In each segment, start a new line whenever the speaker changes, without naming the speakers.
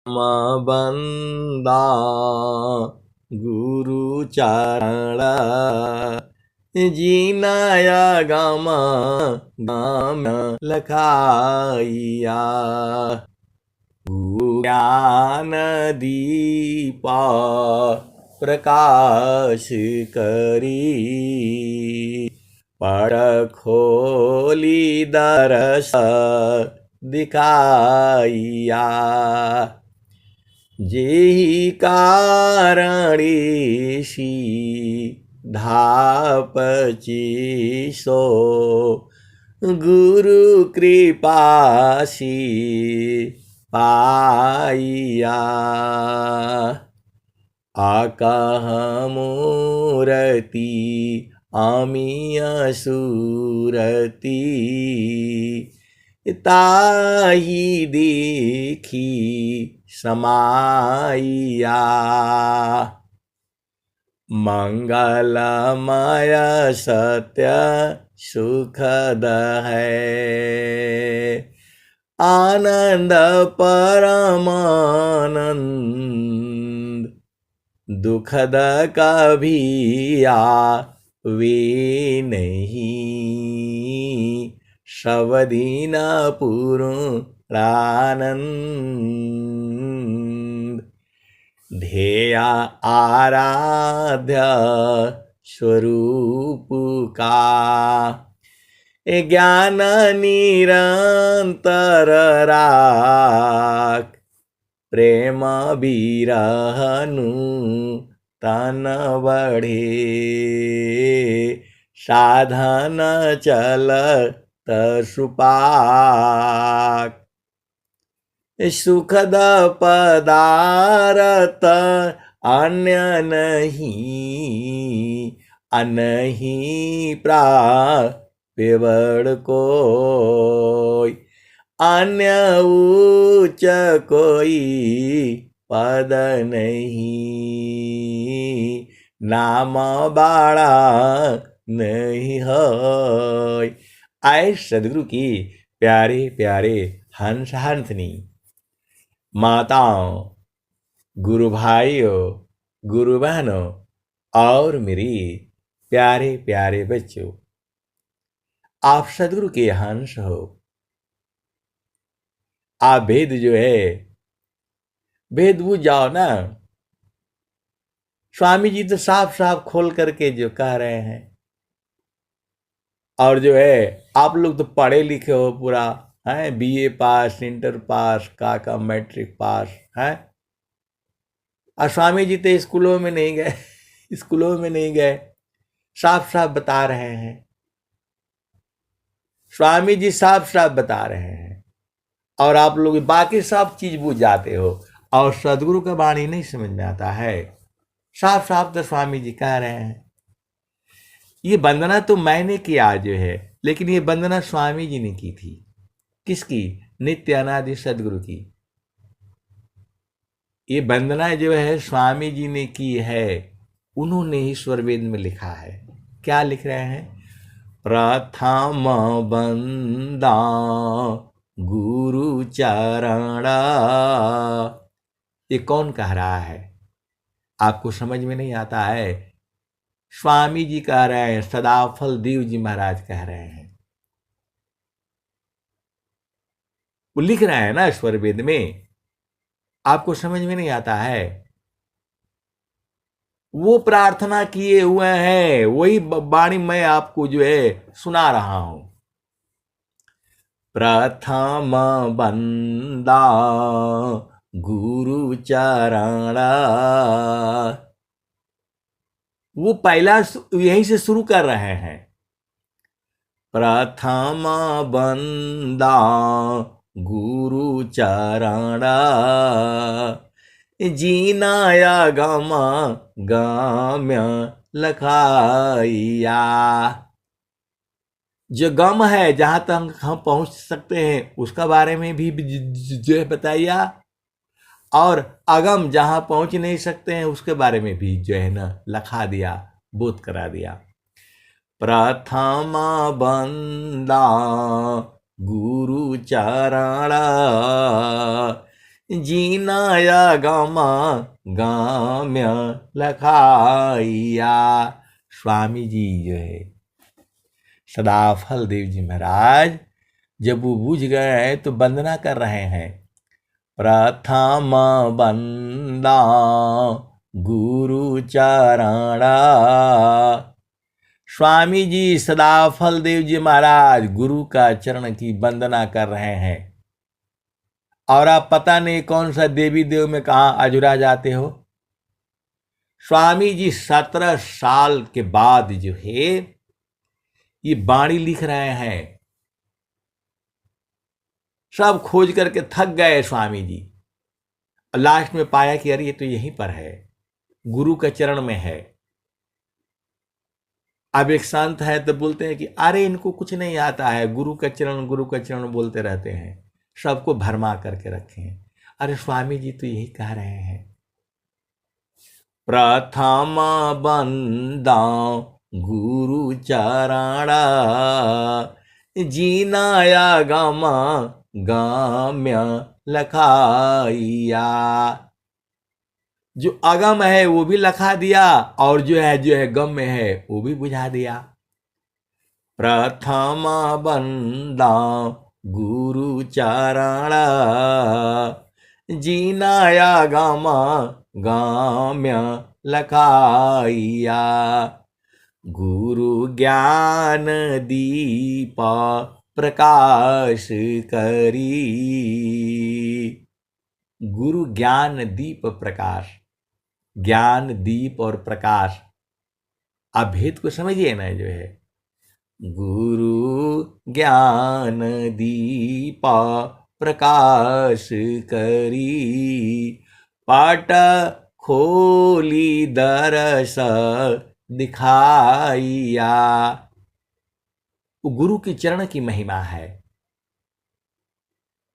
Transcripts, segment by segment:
बंदा गुरु चरण जीनाया गम गम लखाइया ज्ञान दीपा प्रकाश करी पड़ खोली दरस दिखाइया जेहि कारणी सी धापची सो गुरु कृपासी पाइया आकाह मूरति आमिया सूरति ताही देखी समाइया मंगलमय सत्य सुखद है आनंद परमानंद दुखद कभी आवे नहीं शवदीन पूर्णानंद ध्येय आराध्य स्वरूप का ज्ञान निरंतर राख प्रेम बिरहनु तन बढ़े साधन चल सुपाक सुखद पदारत अन्य नहीं अनहि प्राप्यवड़ कोई अन्य उच्च कोई पद नहीं नाम बाड़ा नहीं है। आए सदगुरु की प्यारे प्यारे हंस हंसनी माताओं, गुरु भाइयों, गुरु बहनों और मेरी प्यारे प्यारे बच्चों, आप सदगुरु के हंस हो। आप भेद जो है भेद बुझ जाओ ना। स्वामी जी तो साफ साफ खोल करके जो कह रहे हैं, और जो है आप लोग तो पढ़े लिखे हो पूरा है, बीए पास, इंटर पास, का मैट्रिक पास है, और स्वामी जी तो स्कूलों में नहीं गए स्कूलों में नहीं गए, साफ साफ बता रहे हैं। स्वामी जी साफ साफ बता रहे हैं और आप लोग बाकी सब चीज बुझ जाते हो, और सदगुरु का वाणी नहीं समझ में आता है। साफ साफ तो स्वामी जी कह रहे हैं। ये वंदना तो मैंने किया जो है, लेकिन ये वंदना स्वामी जी ने की थी। किसकी? नित्य अनादि सदगुरु की। ये वंदना जो है स्वामी जी ने की है, उन्होंने ही स्वरवेद में लिखा है। क्या लिख रहे हैं? प्रथम वंदा गुरु चरणा। ये कौन कह रहा है? आपको समझ में नहीं आता है? स्वामी जी कह रहे हैं, सदाफल देव जी महाराज कह रहे हैं। वो लिख रहे हैं ना स्वरवेद में, आपको समझ में नहीं आता है? वो प्रार्थना किए हुए हैं, वही वाणी मैं आपको जो है सुना रहा हूं। प्रथम बंदा गुरु चरणा, वो पहला यहीं से शुरू कर रहे हैं। प्रथम बंदा गुरु चरणा जीनाया गम गाम्य लखाइया। जो गम है जहां तक हम पहुंच सकते हैं उसका बारे में भी जो है बताइया, और अगम जहां पहुंच नहीं सकते हैं उसके बारे में भी जो है ना लखा दिया, बोध करा दिया। प्रथम बंदा गुरु चरणा जीना या गामा गाम्य लखाइया। स्वामी जी जो है सदाफल देव जी महाराज जब वो बुझ गए हैं तो वंदना कर रहे हैं। प्रथम वंदा गुरु चरणा। स्वामी जी सदाफल देव जी महाराज गुरु का चरण की वंदना कर रहे हैं। और आप पता नहीं कौन सा देवी देव में कहा अजुरा जाते हो। स्वामी जी 17 साल के बाद जो है ये बाणी लिख रहे हैं। सब खोज करके थक गए स्वामी जी। लास्ट में पाया कि अरे ये तो यहीं पर है, गुरु के चरण में है। अब एक संत है तो बोलते हैं कि अरे इनको कुछ नहीं आता है, गुरु का चरण बोलते रहते हैं, सबको भरमा करके रखे हैं। अरे स्वामी जी तो यही कह रहे हैं। प्रथम बंदा गुरु चरणा जीनाया गामा गाम्य लखाइया। जो अगम है वो भी लखा दिया और जो है गम में है वो भी बुझा दिया। प्रथम बंदा गुरु चरणा जीनाया गामा गाम्य लखाइया। गुरु ज्ञान दीप प्रकाश करी। गुरु ज्ञान दीप प्रकाश, ज्ञान दीप और प्रकाश, आप भेद को समझिए ना। जो है गुरु ज्ञान दीप प्रकाश करी पाट खोली दरस दिखाइया। वो गुरु के चरण की महिमा है।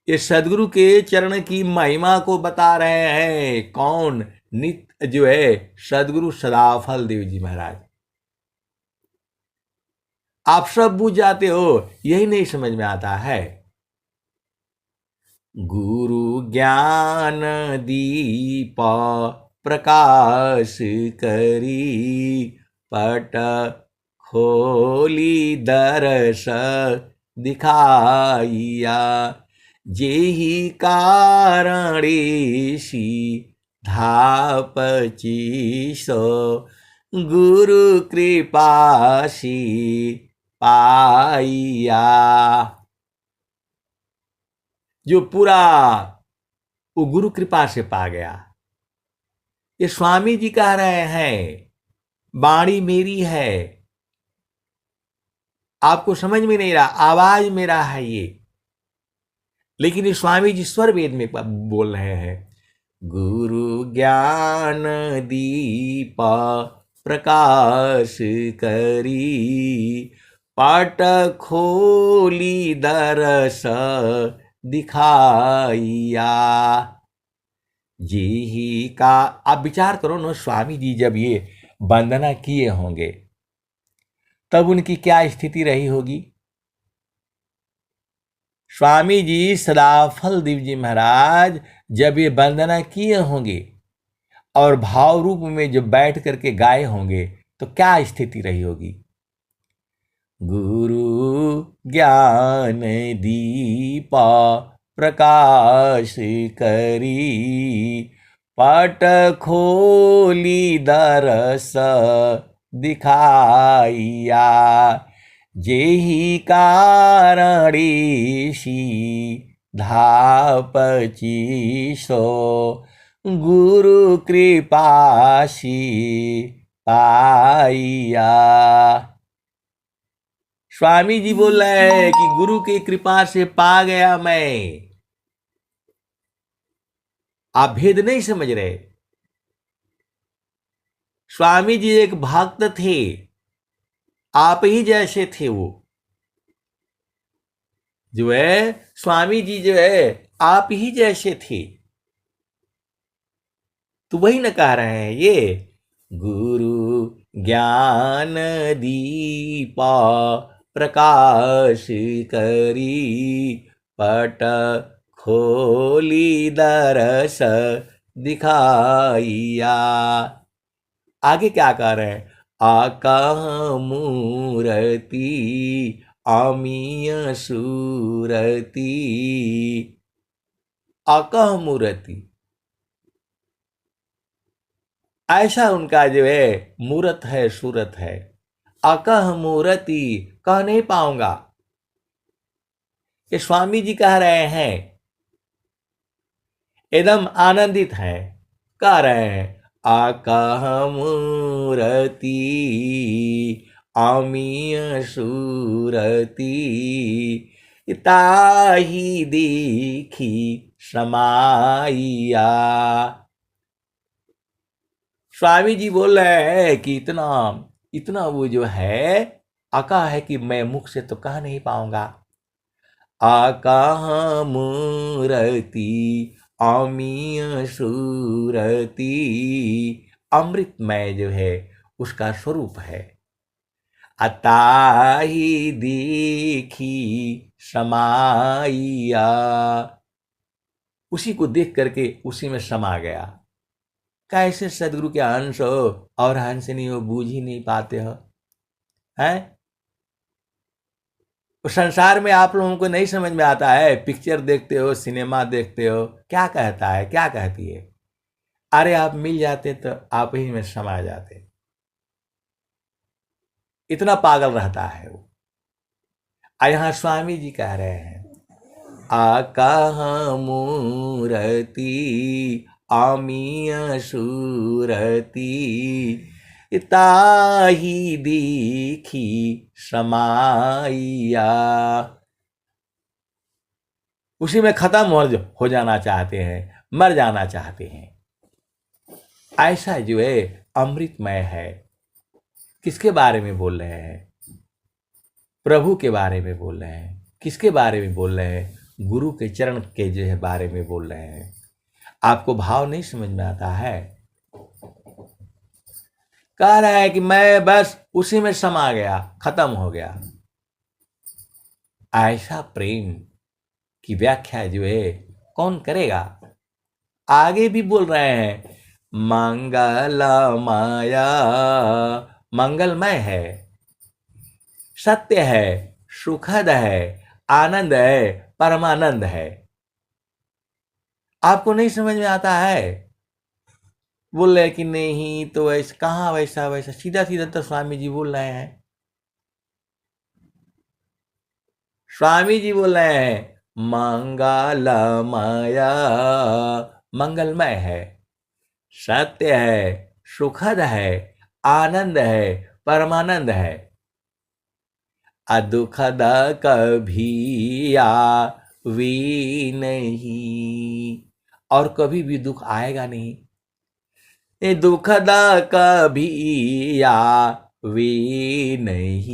ये सदगुरु के चरण की महिमा को बता रहे हैं। कौन? नित्य जो है सदगुरु सदाफल देव जी महाराज। आप सब बुझ जाते हो, यही नहीं समझ में आता है। गुरु ज्ञान दीप प्रकाश करी पट खोली दरस दिखाइया। जेहि कारणेशी धापचीसो गुरु कृपासी पाइया। जो पूरा वो गुरु कृपा से पा गया। ये स्वामी जी कह रहे हैं, बाणी मेरी है, आपको समझ में नहीं रहा, आवाज मेरा है ये, लेकिन ये स्वामी जी स्वर वेद में बोल रहे हैं। गुरु ज्ञान दीप प्रकाश करी पाट खोली दरस दिखाइया। जी का आप विचार करो ना, स्वामी जी जब ये वंदना किए होंगे तब उनकी क्या स्थिति रही होगी। स्वामी जी सदाफल देव जी महाराज जब ये वंदना किए होंगे और भाव रूप में जब बैठ करके गाए होंगे तो क्या स्थिति रही होगी। गुरु ज्ञान दीपा प्रकाश करी पट खोली दरस दिखाइया। जेहि कारणेशी धापचीसो गुरु कृपासी पाइया। स्वामी जी बोल रहे हैं कि गुरु की कृपा से पा गया मैं। आप भेद नहीं समझ रहे। स्वामी जी एक भक्त थे, आप ही जैसे थे। वो जो है स्वामी जी जो है आप ही जैसे थे। तो वही न कह रहे हैं ये गुरु ज्ञान दीपा प्रकाश करी पट खोली दरस दिखाइया। आगे क्या कह रहे हैं? आका मूरति अमीय सूरति। आका मूरति, ऐसा उनका जो है मूरत है, सूरत है। अकह मूरति, कह नहीं पाऊंगा। ये स्वामी जी कह रहे हैं, एकदम आनंदित हैं, कह रहे हैं अकह मूरति अमीय सूरति ताही दीखी समाइया। स्वामी जी बोल रहे हैं कि इतना इतना वो जो है आका है कि मैं मुख से तो कह नहीं पाऊंगा। आका मूरति अमीय सूरति, अमृतमय जो है उसका स्वरूप है। अताही दीखी समाइया, उसी को देख करके उसी में समा गया। कैसे सदगुरु के अंश हो और हंस नहीं हो, बूझ ही नहीं पाते हो हैं? उस संसार में आप लोगों को नहीं समझ में आता है। पिक्चर देखते हो, सिनेमा देखते हो, क्या कहता है, क्या कहती है? अरे आप मिल जाते तो आप ही में समा जाते। इतना पागल रहता है वो। यहाँ स्वामी जी कह रहे हैं आका मूरति अमीय सूरति ताही दीखी समाइया। उसी में खत्म हो जाना चाहते हैं, मर जाना चाहते हैं। ऐसा जो है अमृतमय है। किसके बारे में बोल रहे हैं? प्रभु के बारे में बोल रहे हैं। किसके बारे में बोल रहे हैं? गुरु के चरण के जो है बारे में बोल रहे हैं। आपको भाव नहीं समझ में आता है? कह रहा है कि मैं बस उसी में समा गया, खत्म हो गया। ऐसा प्रेम की व्याख्या जो है कौन करेगा? आगे भी बोल रहे हैं मंगल माया, मंगलमय है, सत्य है, सुखद है, आनंद है, परमानंद है। आपको नहीं समझ में आता है? बोल रहे कि नहीं तो वैसा कहाँ, वैसा वैसा सीधा सीधा तो स्वामी जी बोल रहे हैं। स्वामी जी बोल रहे हैं मंगल माया, मंगलमय है, सत्य है, सुखद है, आनंद है, परमानंद है। दुखद कभी आवी नहीं, और कभी भी दुख आएगा नहीं। ये दुखद कभी आवी नहीं,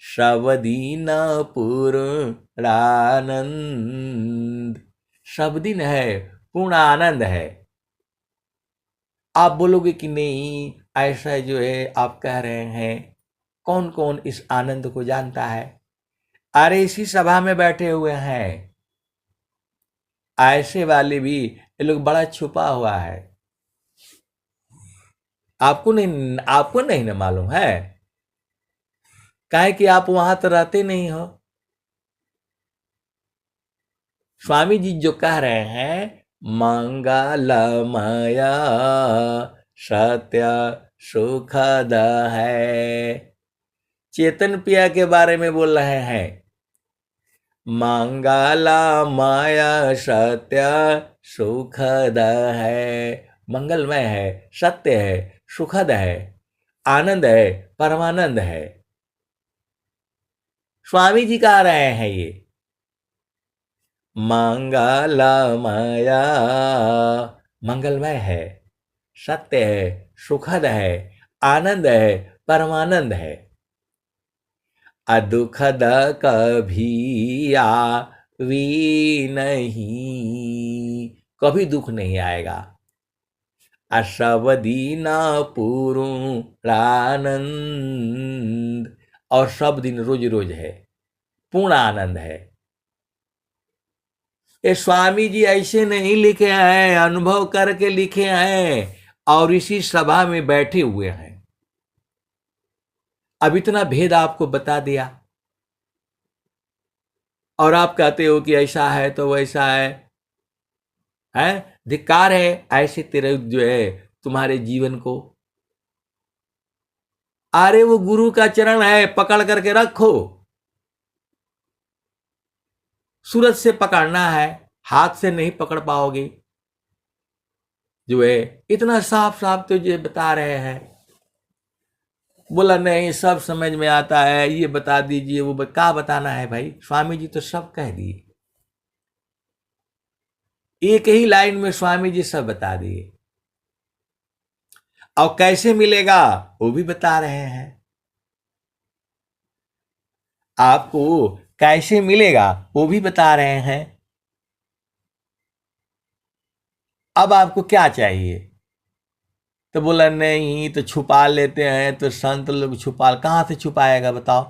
शबदीन पूर्णानंद, शबदीन है, पूर्ण आनंद है। आप बोलोगे कि नहीं ऐसा जो है आप कह रहे हैं, कौन कौन इस आनंद को जानता है? अरे इसी सभा में बैठे हुए हैं ऐसे वाले भी, ये लोग बड़ा छुपा हुआ है। आपको नहीं ना मालूम है, काहे कि आप वहां तो रहते नहीं हो। स्वामी जी जो कह रहे हैं मंगलमया सत्य सुखद है, चेतन पिया के बारे में बोल रहे हैं। मंगलमय सत्य सुखद है, मंगलमय है, सत्य है, सुखद है, आनंद है, परमानंद है। स्वामी जी कह रहे हैं ये मंगलमया, मंगलमय है, सत्य है, सुखद है, आनंद है, परमानंद है। दुखद कभी आवी नहीं, कभी दुख नहीं आएगा। सब पूर्णानंद, और सब दिन रोज रोज है, पूर्ण आनंद है। ये स्वामी जी ऐसे नहीं लिखे हैं, अनुभव करके लिखे हैं और इसी सभा में बैठे हुए हैं। अब इतना भेद आपको बता दिया और आप कहते हो कि ऐसा है तो वैसा है? धिक्कार है ऐसे तेरे जो है तुम्हारे जीवन को। अरे वो गुरु का चरण है, पकड़ करके रखो। सूरज से पकड़ना है, हाथ से नहीं पकड़ पाओगे। जो है इतना साफ साफ तो ये बता रहे हैं। बोला नहीं सब समझ में आता है, ये बता दीजिए वो क्या बताना है भाई, स्वामी जी तो सब कह दिए। एक ही लाइन में स्वामी जी सब बता दिए। और कैसे मिलेगा वो भी बता रहे हैं। आपको कैसे मिलेगा वो भी बता रहे हैं। अब आपको क्या चाहिए? तो बोला नहीं तो छुपा लेते हैं, तो संत लोग छुपा, कहां से छुपाएगा बताओ?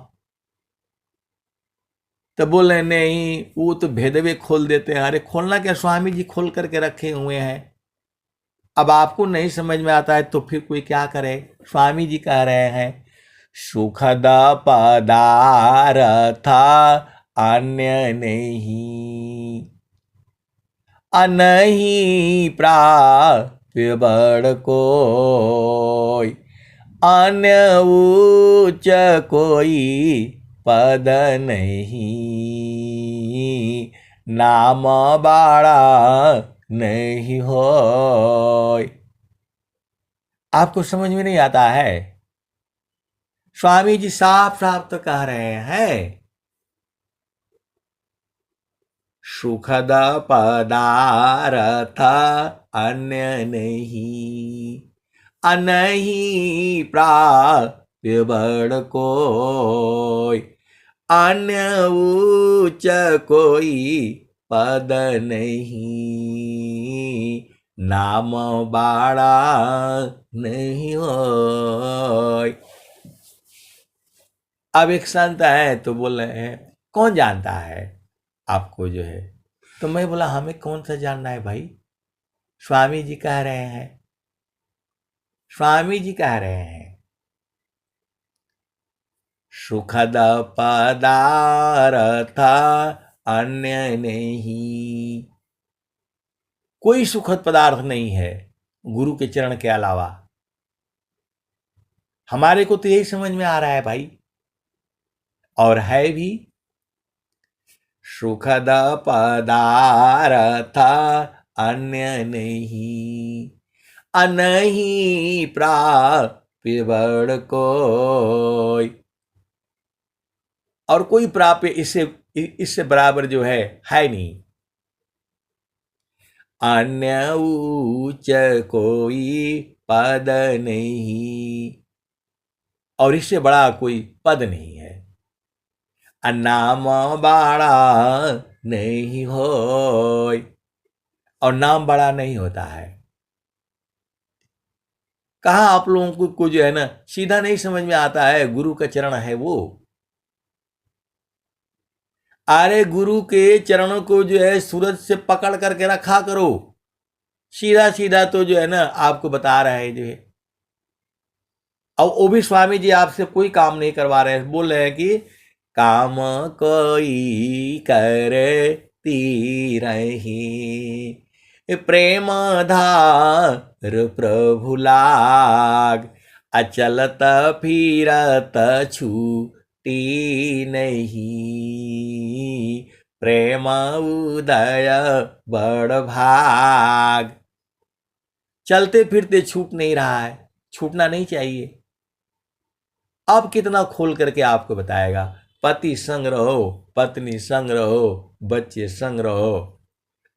तो बोले नहीं वो तो भेदवे खोल देते हैं। अरे खोलना क्या, स्वामी जी खोल करके रखे हुए हैं। अब आपको नहीं समझ में आता है तो फिर कोई क्या करे? स्वामी जी कह रहे हैं सुखद पदार्थ अन्य नहीं, अनही प्राप्य बड़ कोई, अन्य उच्च कोई पद नहीं, नाम बाड़ा नहीं हो। आपको समझ में नहीं आता है? स्वामी जी साफ साफ तो कह रहे हैं सुखद पदार्थ अन्य नहीं, अनही प्राप्य बड़ कोई, अन्य उच्च कोई पद नहीं, नाम बाड़ा नहीं हो। अब एक संत है तो बोल रहे हैं कौन जानता है आपको जो है? तो मैं बोला हमें कौन सा जानना है भाई, स्वामी जी कह रहे हैं। स्वामी जी कह रहे हैं सुखद पदार्थ अन्य नहीं, कोई सुखद पदार्थ नहीं है गुरु के चरण के अलावा। हमारे को तो यही समझ में आ रहा है भाई, और है भी। सुखद पदार्थ अन्य नहीं, अनही प्राप्य बड़ कोई, और कोई प्राप्य इससे बराबर जो है नहीं। अन्य उच्च कोई पद नहीं, और इससे बड़ा कोई पद नहीं है। नाम बड़ा नहीं हो, और नाम बड़ा नहीं होता है। कहा आप लोगों को जो है ना सीधा नहीं समझ में आता है, गुरु का चरण है वो। अरे गुरु के चरणों को जो है सूरज से पकड़ करके रखा करो, सीधा सीधा तो जो है ना आपको बता रहे हैं जो है। और वो भी स्वामी जी आपसे कोई काम नहीं करवा रहे हैं, बोल रहे हैं कि काम कोई करती रही, प्रेम धार प्रभु लाग, अचलत फिरत छूटी नहीं, प्रेम उदय बड़ भाग। चलते फिरते छूट नहीं रहा है, छूटना नहीं चाहिए। अब कितना खोल करके आपको बताएगा, पति संग रहो, पत्नी संग रहो, बच्चे संग रहो,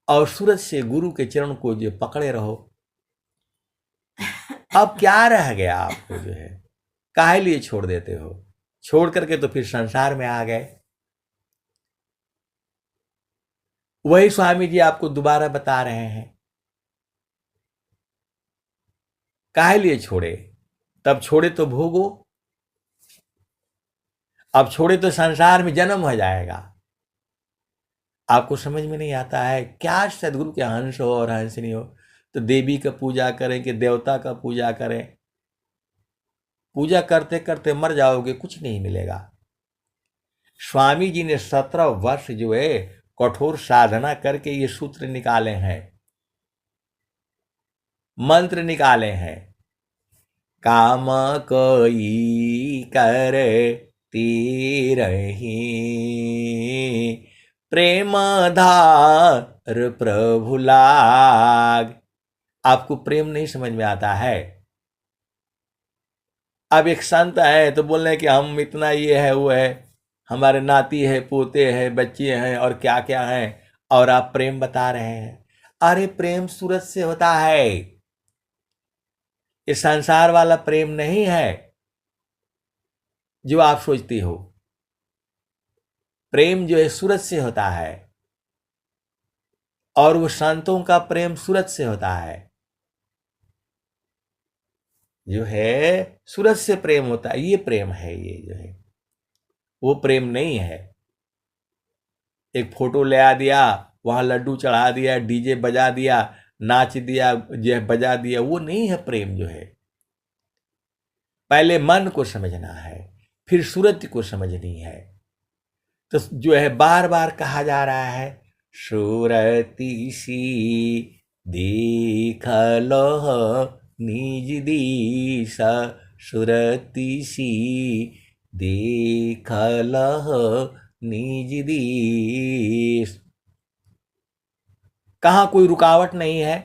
और सूरज से गुरु के चरण को जो पकड़े रहो। अब क्या रह गया आपको जो है? काहे लिए छोड़ देते हो? छोड़ करके तो फिर संसार में आ गए। वही स्वामी जी आपको दोबारा बता रहे हैं काहे लिए छोड़े? तब छोड़े तो भोगो, अब छोड़े तो संसार में जन्म हो जाएगा। आपको समझ में नहीं आता है क्या सदगुरु के हंस हो और हंसनी हो तो देवी का पूजा करें कि देवता का पूजा करें? पूजा करते करते मर जाओगे, कुछ नहीं मिलेगा। स्वामी जी ने 17 वर्ष जो है कठोर साधना करके ये सूत्र निकाले हैं, मंत्र निकाले हैं। काम कोई करे तीरही, प्रेम धार प्रभु लाग। आपको प्रेम नहीं समझ में आता है? अब एक संत है तो बोल रहे हैं कि हम इतना ये है वो है, हमारे नाती है, पोते हैं, बच्चे हैं और क्या क्या है, और आप प्रेम बता रहे हैं। अरे प्रेम सूरज से होता है, ये संसार वाला प्रेम नहीं है जो आप सोचती हो। प्रेम जो है सूरज से होता है, और वो संतों का प्रेम सूरज से होता है। जो है सूरज से प्रेम होता है, ये प्रेम है, ये जो है वो प्रेम नहीं है। एक फोटो ले आ दिया, वहां लड्डू चढ़ा दिया, डीजे बजा दिया, नाच दिया, जो है बजा दिया, वो नहीं है प्रेम जो है। पहले मन को समझना है, फिर सूरज को समझनी है। तो जो है बार बार कहा जा रहा है, सूरती सी देख लो निज दिशा, सुरती सी देख लो निज दिश। कहां कोई रुकावट नहीं है,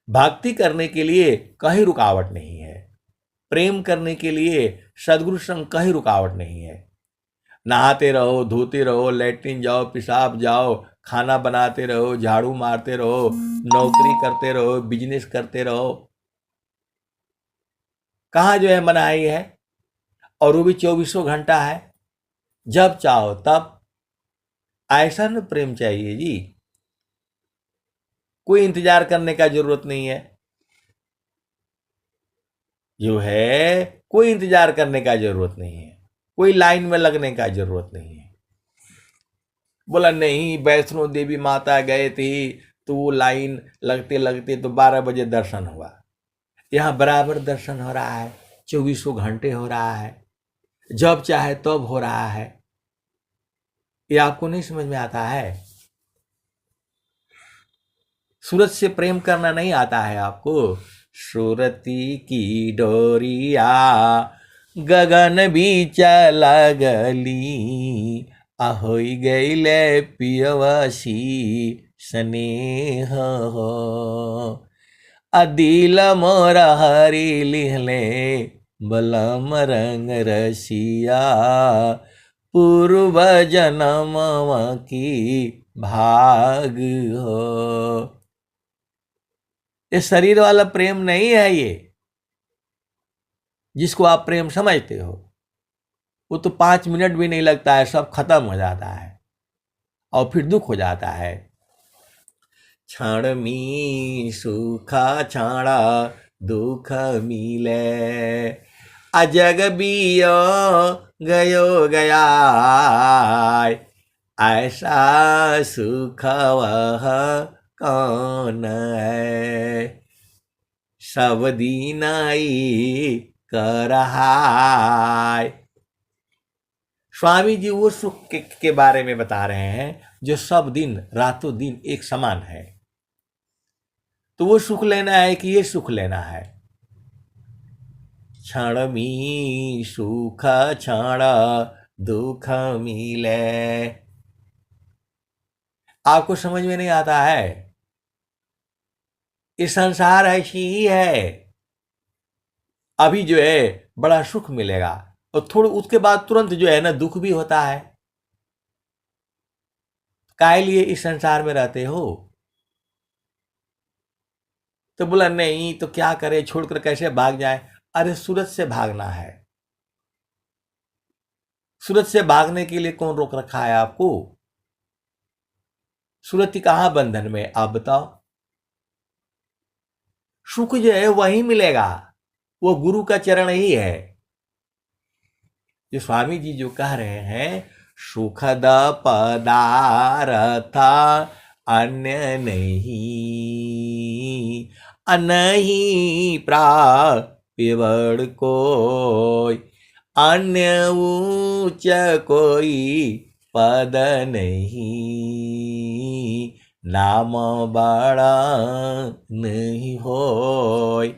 भक्ति करने के लिए कहीं रुकावट नहीं है, प्रेम करने के लिए सदगुरु संग कहीं रुकावट नहीं है। नहाते रहो, धोते रहो, लैट्रिन जाओ, पेशाब जाओ, खाना बनाते रहो, झाड़ू मारते रहो, नौकरी करते रहो, बिजनेस करते रहो, कहाँ जो है मनाही है? और वो भी 24 घंटा है, जब चाहो तब। ऐसा न प्रेम चाहिए जी, कोई इंतजार करने का जरूरत नहीं है। जो है कोई इंतजार करने का जरूरत नहीं है, कोई लाइन में लगने का जरूरत नहीं है। बोला नहीं, वैष्णो देवी माता गए थे तो वो लाइन लगते लगते तो 12 बजे दर्शन हुआ। यहाँ बराबर दर्शन हो रहा है, 24 घंटे हो रहा है, जब चाहे तब तो हो रहा है। ये आपको नहीं समझ में आता है? सूरज से प्रेम करना नहीं आता है आपको? सूरती की डोरिया गगन भी चला गली, ahoy गईले पियवसी स्नेह हो, अदिल मोर हरी लिहले बलम रंग रसिया, पूर्व जन्म की भाग हो। ये शरीर वाला प्रेम नहीं है, ये जिसको आप प्रेम समझते हो, वो तो 5 मिनट भी नहीं लगता है, सब खत्म हो जाता है और फिर दुख हो जाता है। क्षण मी सुखा छाड़ा दुख मिले, अजग बियो गयो गया, ऐसा सुख वह कौन है, सब दीनाई कर रहा। स्वामी जी वो सुख के बारे में बता रहे हैं जो सब दिन रातों दिन एक समान है। तो वो सुख लेना है कि ये सुख लेना है? क्षण मी सुख क्षण दुख मिले। आपको समझ में नहीं आता है? ये संसार ऐसी ही है। अभी जो है बड़ा सुख मिलेगा और थोड़ा उसके बाद तुरंत जो है ना दुख भी होता है। काहे लिए इस संसार में रहते हो? तो बोला नहीं तो क्या करे, छोड़कर कैसे भाग जाए? अरे सूरज से भागना है। सूरज से भागने के लिए कौन रोक रखा है आपको? सूरज कहां बंधन में, आप बताओ। सुख जो है वही मिलेगा, वो गुरु का चरण ही है। जो स्वामी जी जो कह रहे हैं सुखद पदार्थ अन्य नहीं, नहीं प्राप्य कोई, अन्य ऊंच कोई पद नहीं, नाम बड़ा नहीं होय।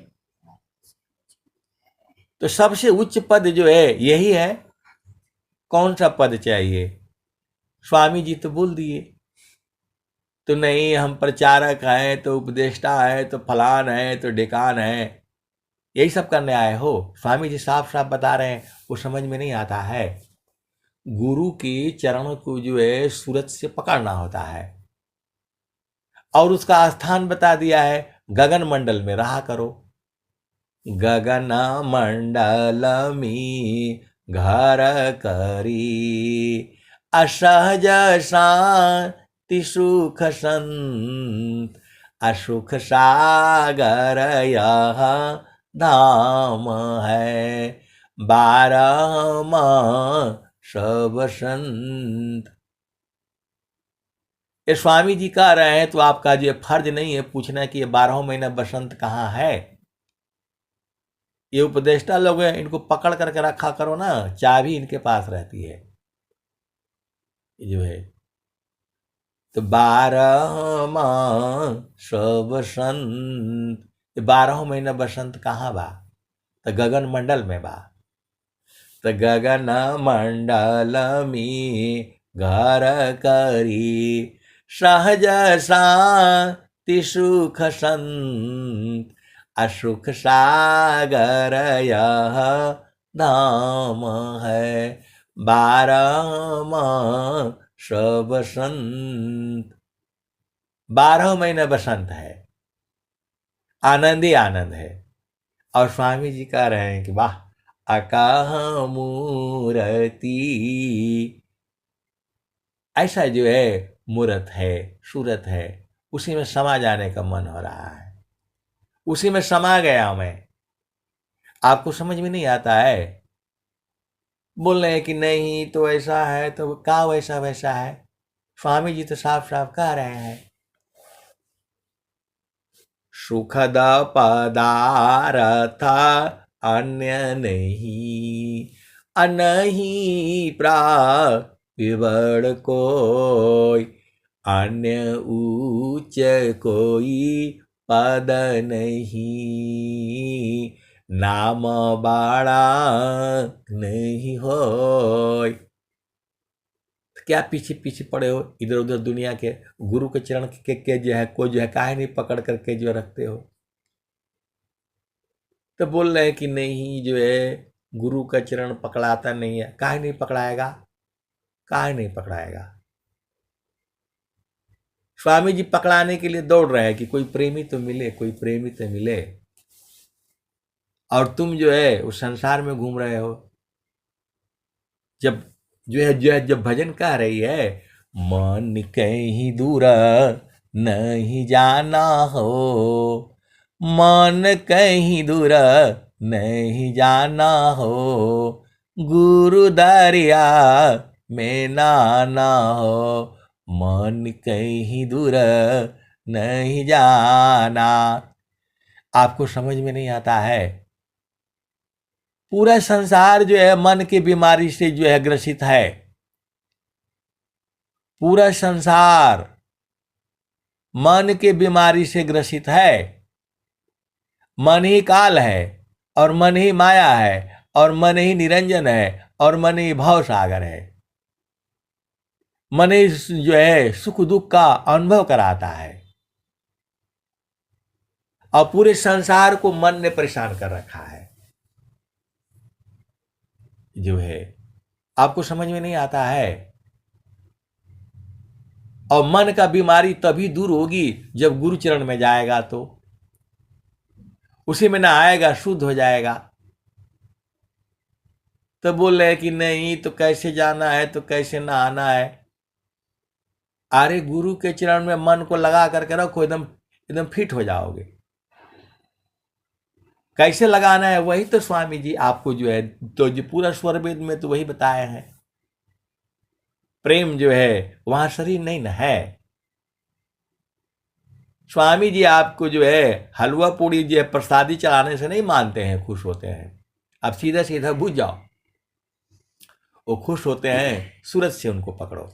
तो सबसे उच्च पद जो है यही है। कौन सा पद चाहिए? स्वामी जी तो बोल दिए, तो नहीं हम प्रचारक हैं, तो उपदेष्टा है, तो फलान है, तो डेकान है, यही सब करने आए हो। स्वामी जी साफ साफ बता रहे हैं, वो समझ में नहीं आता है। गुरु के चरण को जो है सूरत से पकड़ना होता है, और उसका स्थान बता दिया है, गगन मंडल में रहा करो। गगन मंडल में घर करी, असहज शांति सुख संत, असुख सागर यह धाम है, 12 माह सब संत। ये स्वामी जी कह रहे हैं, तो आपका जो फर्ज नहीं है पूछना कि ये 12 महीना बसंत कहाँ है। ये उपदेष्टा लोग हैं, इनको पकड़ करके रखा करो ना, चाबी इनके पास रहती है जो है। तो 12 माह सब बसंत, 12 महीना बसंत कहाँ बा? तो गगन मंडल में बा। तो गगन मंडल में घर करी, सहज शांति सुख संत, असुख सागर यह धाम है, 12 माह सब बसंत। 12 महीने बसंत है, आनंद ही आनंद है। और स्वामी जी कह रहे हैं कि वाह, अकाह मूर्ति, ऐसा जो है मूर्त है, सूरत है, उसी में समा जाने का मन हो रहा है, उसी में समा गया मैं। आपको समझ में नहीं आता है, बोल रहे हैं कि नहीं तो ऐसा है, तो क्या वैसा वैसा है? स्वामी जी तो साफ साफ कह रहे हैं, सुखद पदार्थ अन्य नहीं, नहीं प्राप्य कोई, अन्य उच्च कोई पद नहीं, नाम बड़ा नहीं होय। क्या पीछे पीछे पड़े हो इधर उधर दुनिया के? गुरु के चरण के जो है कोई जो है काहे नहीं पकड़ करके जो रखते हो? तो बोल रहे हैं कि नहीं जो है गुरु का चरण पकड़ाता नहीं है। काहे नहीं पकड़ाएगा? काहे नहीं पकड़ाएगा? स्वामी जी पकड़ाने के लिए दौड़ रहे हैं कि कोई प्रेमी तो मिले, कोई प्रेमी तो मिले। और तुम जो है उस संसार में घूम रहे हो। जब भजन कह रही है, मन कहीं दूर नहीं जाना हो, मन कहीं दूर नहीं जाना हो, गुरु दरिया में नाना हो, मन कहीं दूर नहीं जाना। आपको समझ में नहीं आता है? पूरा संसार जो है मन की बीमारी से जो है ग्रसित है। पूरा संसार मन के बीमारी से ग्रसित है। मन ही काल है, और मन ही माया है, और मन ही निरंजन है, और मन ही भव सागर है। मन ही जो है सुख दुख का अनुभव कराता है, और पूरे संसार को मन ने परेशान कर रखा है जो है। आपको समझ में नहीं आता है? और मन का बीमारी तभी दूर होगी जब गुरु चरण में जाएगा, तो उसी में ना आएगा, शुद्ध हो जाएगा। तो बोल रहे कि नहीं तो कैसे जाना है, तो कैसे ना आना है? अरे गुरु के चरण में मन को लगा करके रखो, एकदम एकदम फिट हो जाओगे। कैसे लगाना है वही तो स्वामी जी आपको जो है, तो जो पूरा स्वर वेद में तो वही बताए हैं। प्रेम जो है वहां शरीर नहीं न है। स्वामी जी आपको जो है हलवा पूड़ी जो है प्रसादी चढ़ाने से नहीं मानते हैं, खुश होते हैं। आप सीधा सीधा बुझ जाओ, वो खुश होते हैं, सूरज से उनको पकड़ो।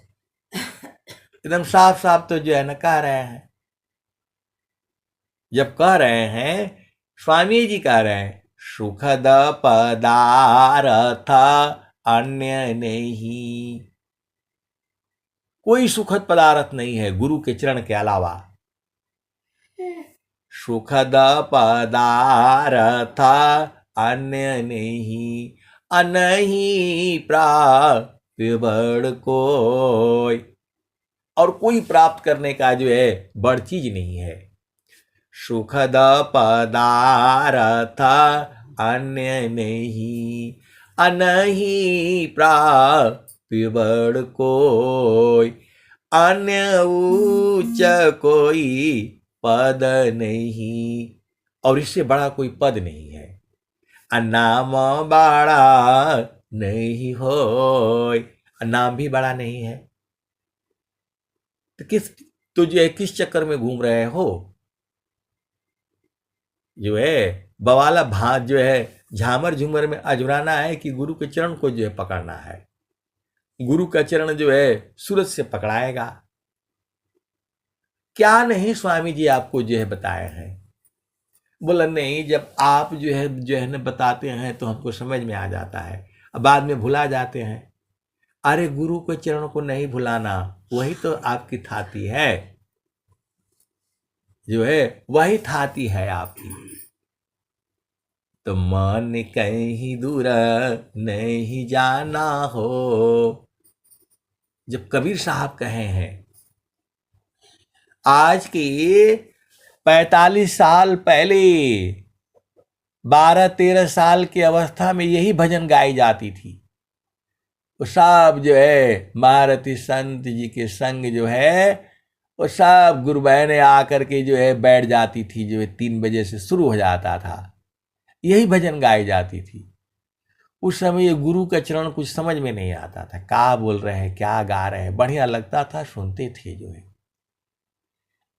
एकदम साफ साफ तो जो है ना कह रहे हैं। जब कह रहे हैं, स्वामी जी कह रहे हैं, सुखद पदार्थ अन्य नहीं, कोई सुखद पदार्थ नहीं है गुरु के चरण के अलावा। सुखद पदार्थ अन्य नहीं, अनही प्राप्त बड़ कोई, और कोई प्राप्त करने का जो है बड़ चीज नहीं है। सुखद पदार्थ अन्य नहीं, अनही प्राप्त बड़ कोई, अन्य उच्च कोई पद नहीं, और इससे बड़ा कोई पद नहीं है। नाम बड़ा नहीं हो, नाम भी बड़ा नहीं है। तो जो है किस चक्कर में घूम रहे हो? जो है बवाला भात जो है झामर झूमर में अजराना है कि गुरु के चरण को जो है पकड़ना है। गुरु का चरण जो है सूरज से पकड़ाएगा। क्या नहीं स्वामी जी आपको जो है बताए हैं? बोला नहीं, जब आप जो है ना बताते हैं तो हमको समझ में आ जाता है, अब बाद में भुला जाते हैं। अरे गुरु के चरण को नहीं भुलाना, वही तो आपकी थाती है, जो है वही थाती है आपकी। तो मन कहीं दूर नहीं जाना हो, जब कबीर साहब कहे हैं, आज के 45 साल पहले 12-13 साल की अवस्था में यही भजन गाई जाती थी। वो सब जो है महारथी संत जी के संग जो है वो सब गुरु बहने आकर के जो है बैठ जाती थी, जो है 3 बजे से शुरू हो जाता था, यही भजन गाई जाती थी। उस समय ये गुरु का चरण कुछ समझ में नहीं आता था, क्या बोल रहे हैं, क्या गा रहे हैं, बढ़िया लगता था, सुनते थे जो है।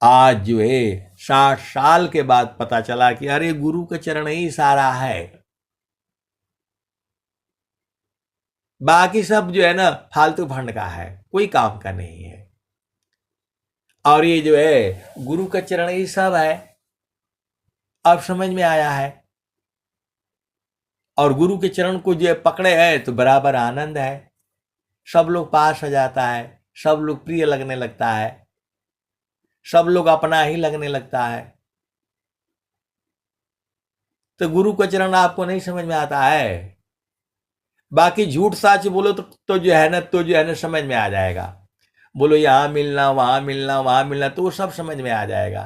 आज जो है 60 साल के बाद पता चला कि अरे गुरु का चरण ही सारा है, बाकी सब जो है ना फालतू फंड का है, कोई काम का नहीं है। और ये जो है गुरु का चरण ही सब है, अब समझ में आया है। और गुरु के चरण को जो है पकड़े हैं तो बराबर आनंद है, सब लोग पास हो जाता है, सब लोग प्रिय लगने लगता है, सब लोग अपना ही लगने लगता है। तो गुरु का चरण आपको नहीं समझ में आता है, बाकी झूठ साच बोलो तो जो है ना समझ में आ जाएगा। बोलो यहाँ मिलना वहां मिलना वहां मिलना तो वो सब समझ में आ जाएगा।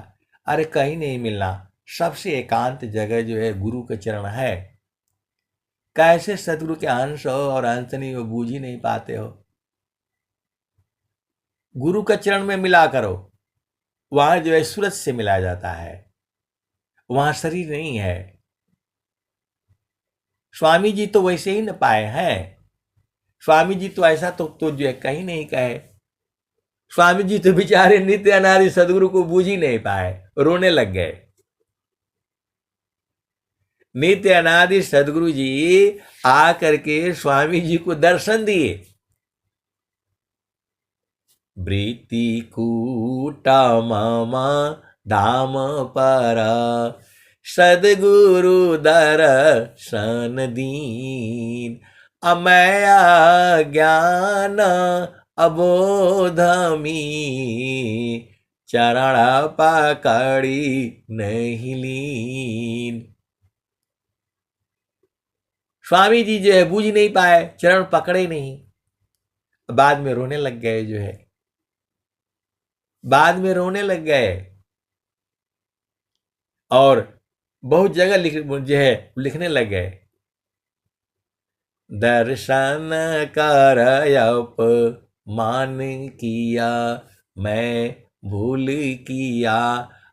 अरे कहीं नहीं मिलना, सबसे एकांत जगह जो है गुरु के चरण है। कैसे सदगुरु के अंश हो और अंश नहीं हो, बूझ ही नहीं पाते हो। गुरु का चरण में मिला करो, वहां जो है सूरज से मिला जाता है, वहां शरीर नहीं है। स्वामी जी तो वैसे ही न पाए हैं, स्वामी जी तो ऐसा तो जो है कहीं नहीं कहे। स्वामी जी तो बेचारे नित्य अनादि सदगुरु को बूझ ही नहीं पाए, रोने लग गए। नित्य अनादि सदगुरु जी आकर के स्वामी जी को दर्शन दिए। वृत्ति कूटा मामा धाम पर सदगुरु दर्शन दीन, अमया ज्ञान अबोधमी चरण पकड़ी नहीं लीन। स्वामी जी जो है बूझ नहीं पाए, चरण पकड़े नहीं, बाद में रोने लग गए, जो है बाद में रोने लग गए। और बहुत जगह जो है लिखने लग गए, दर्शन कर अपमान किया मैं भूल किया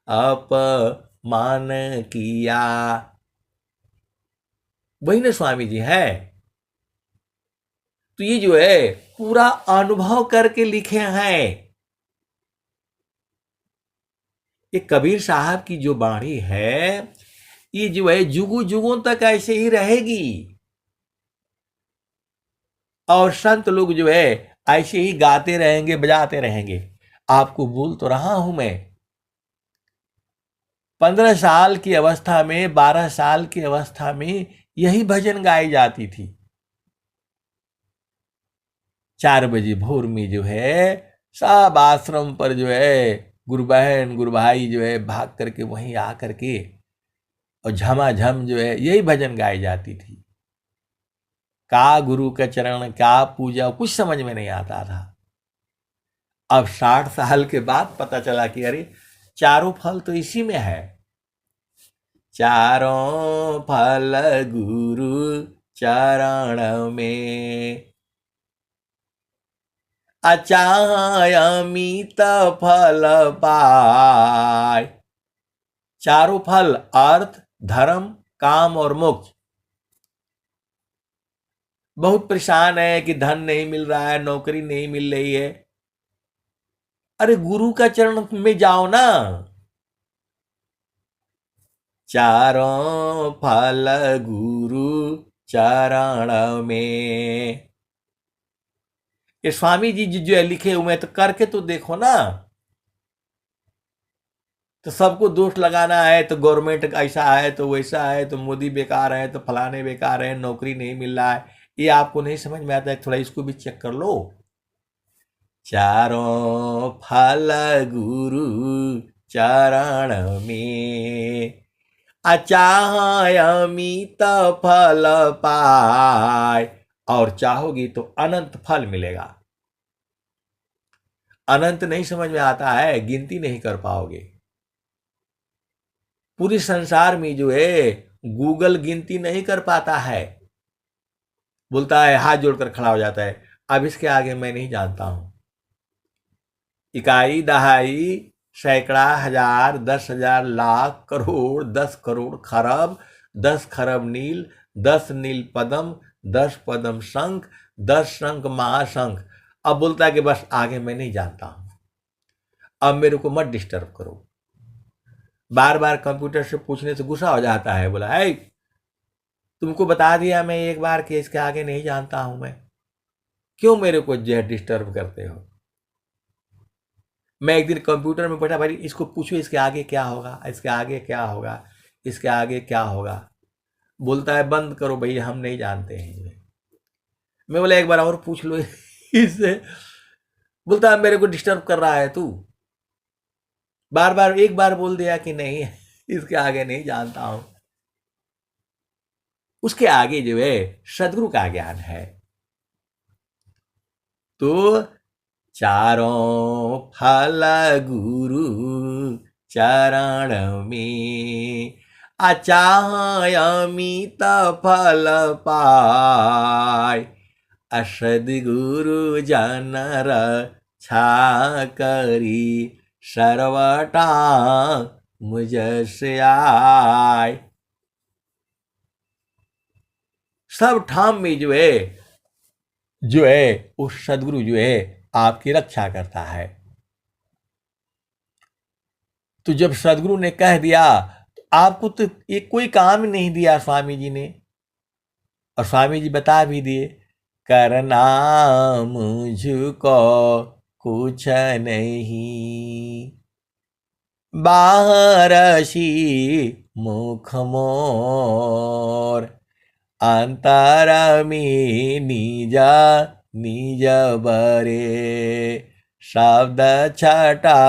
अपमान किया। वही ना स्वामी जी है। तो ये जो है पूरा अनुभव करके लिखे हैं। ये कबीर साहब की जो बाणी है, ये जो है जुगों जुगों तक ऐसे ही रहेगी। और संत लोग जो है ऐसे ही गाते रहेंगे, बजाते रहेंगे। आपको बोल तो रहा हूं मैं, 15 साल की अवस्था में, 12 साल की अवस्था में यही भजन गाई जाती थी। 4 बजे भोर में जो है सब आश्रम पर जो है गुरु बहन गुरु भाई जो है भाग करके वहीं आ करके और झमाझम जो है यही भजन गाई जाती थी। का गुरु का चरण, क्या पूजा, कुछ समझ में नहीं आता था। अब 60 साल के बाद पता चला कि अरे चारों फल तो इसी में है। चारों फल गुरु चरण में, अचाय अमित फल पाय। चारों फल अर्थ, धर्म, काम और मोक्ष। बहुत परेशान है कि धन नहीं मिल रहा है, नौकरी नहीं मिल रही है। अरे गुरु का चरण में जाओ ना। चारों फल गुरु चरण में। ये स्वामी जी जो है लिखे हुए तो करके तो देखो ना। तो सबको दोष लगाना है तो गवर्नमेंट ऐसा है तो वैसा है, तो मोदी बेकार है, तो फलाने बेकार है, नौकरी नहीं मिल रहा है, ये आपको नहीं समझ में आता है। थोड़ा इसको भी चेक कर लो। चारों फल गुरु चरण में, अचाह अमित फल पाय। और चाहोगी तो अनंत फल मिलेगा। अनंत नहीं समझ में आता है, गिनती नहीं कर पाओगे। पूरे संसार में जो है गूगल गिनती नहीं कर पाता है। बोलता है, हाथ जोड़कर खड़ा हो जाता है, अब इसके आगे मैं नहीं जानता हूं। इकाई, दहाई, सैकड़ा, हजार, 10,000, लाख, करोड़, 10 करोड़, खरब, 10 खरब नील, 10 नील पदम, 10 पदम शंख, 10 शंख महाशंख। अब बोलता है कि बस आगे मैं नहीं जानता हूं, अब मेरे को मत डिस्टर्ब करो। बार बार कंप्यूटर से पूछने से गुस्सा हो जाता है। बोला है, तुमको बता दिया मैं एक बार कि इसके आगे नहीं जानता हूं मैं, क्यों मेरे को जो है डिस्टर्ब करते हो। मैं एक दिन कंप्यूटर में बैठा, भाई इसको पूछो इसके आगे क्या होगा, इसके आगे क्या होगा, इसके आगे क्या होगा। बोलता है बंद करो भाई, हम नहीं जानते हैं। मैं बोला एक बार और पूछ लो इससे। बोलता है मेरे को डिस्टर्ब कर रहा है तू, बार बार एक बार बोल दिया कि नहीं इसके आगे नहीं जानता हूं। उसके आगे जो है सदगुरु का ज्ञान है। तो चारों फल गुरु चरण में, अचाह अमित फल पाय। सद्गुरु जन रक्षा करी, सर्वटा मुझ से आय। सब ठाम में जो है उस सदगुरु जो है आपकी रक्षा करता है। तो जब सदगुरु ने कह दिया तो आपको तो ये कोई काम नहीं दिया स्वामी जी ने। और स्वामी जी बता भी दिए, करना मुझको कुछ नहीं, बाहर सी मुख मोर, अंतर में निज निज बरे, शब्द छटा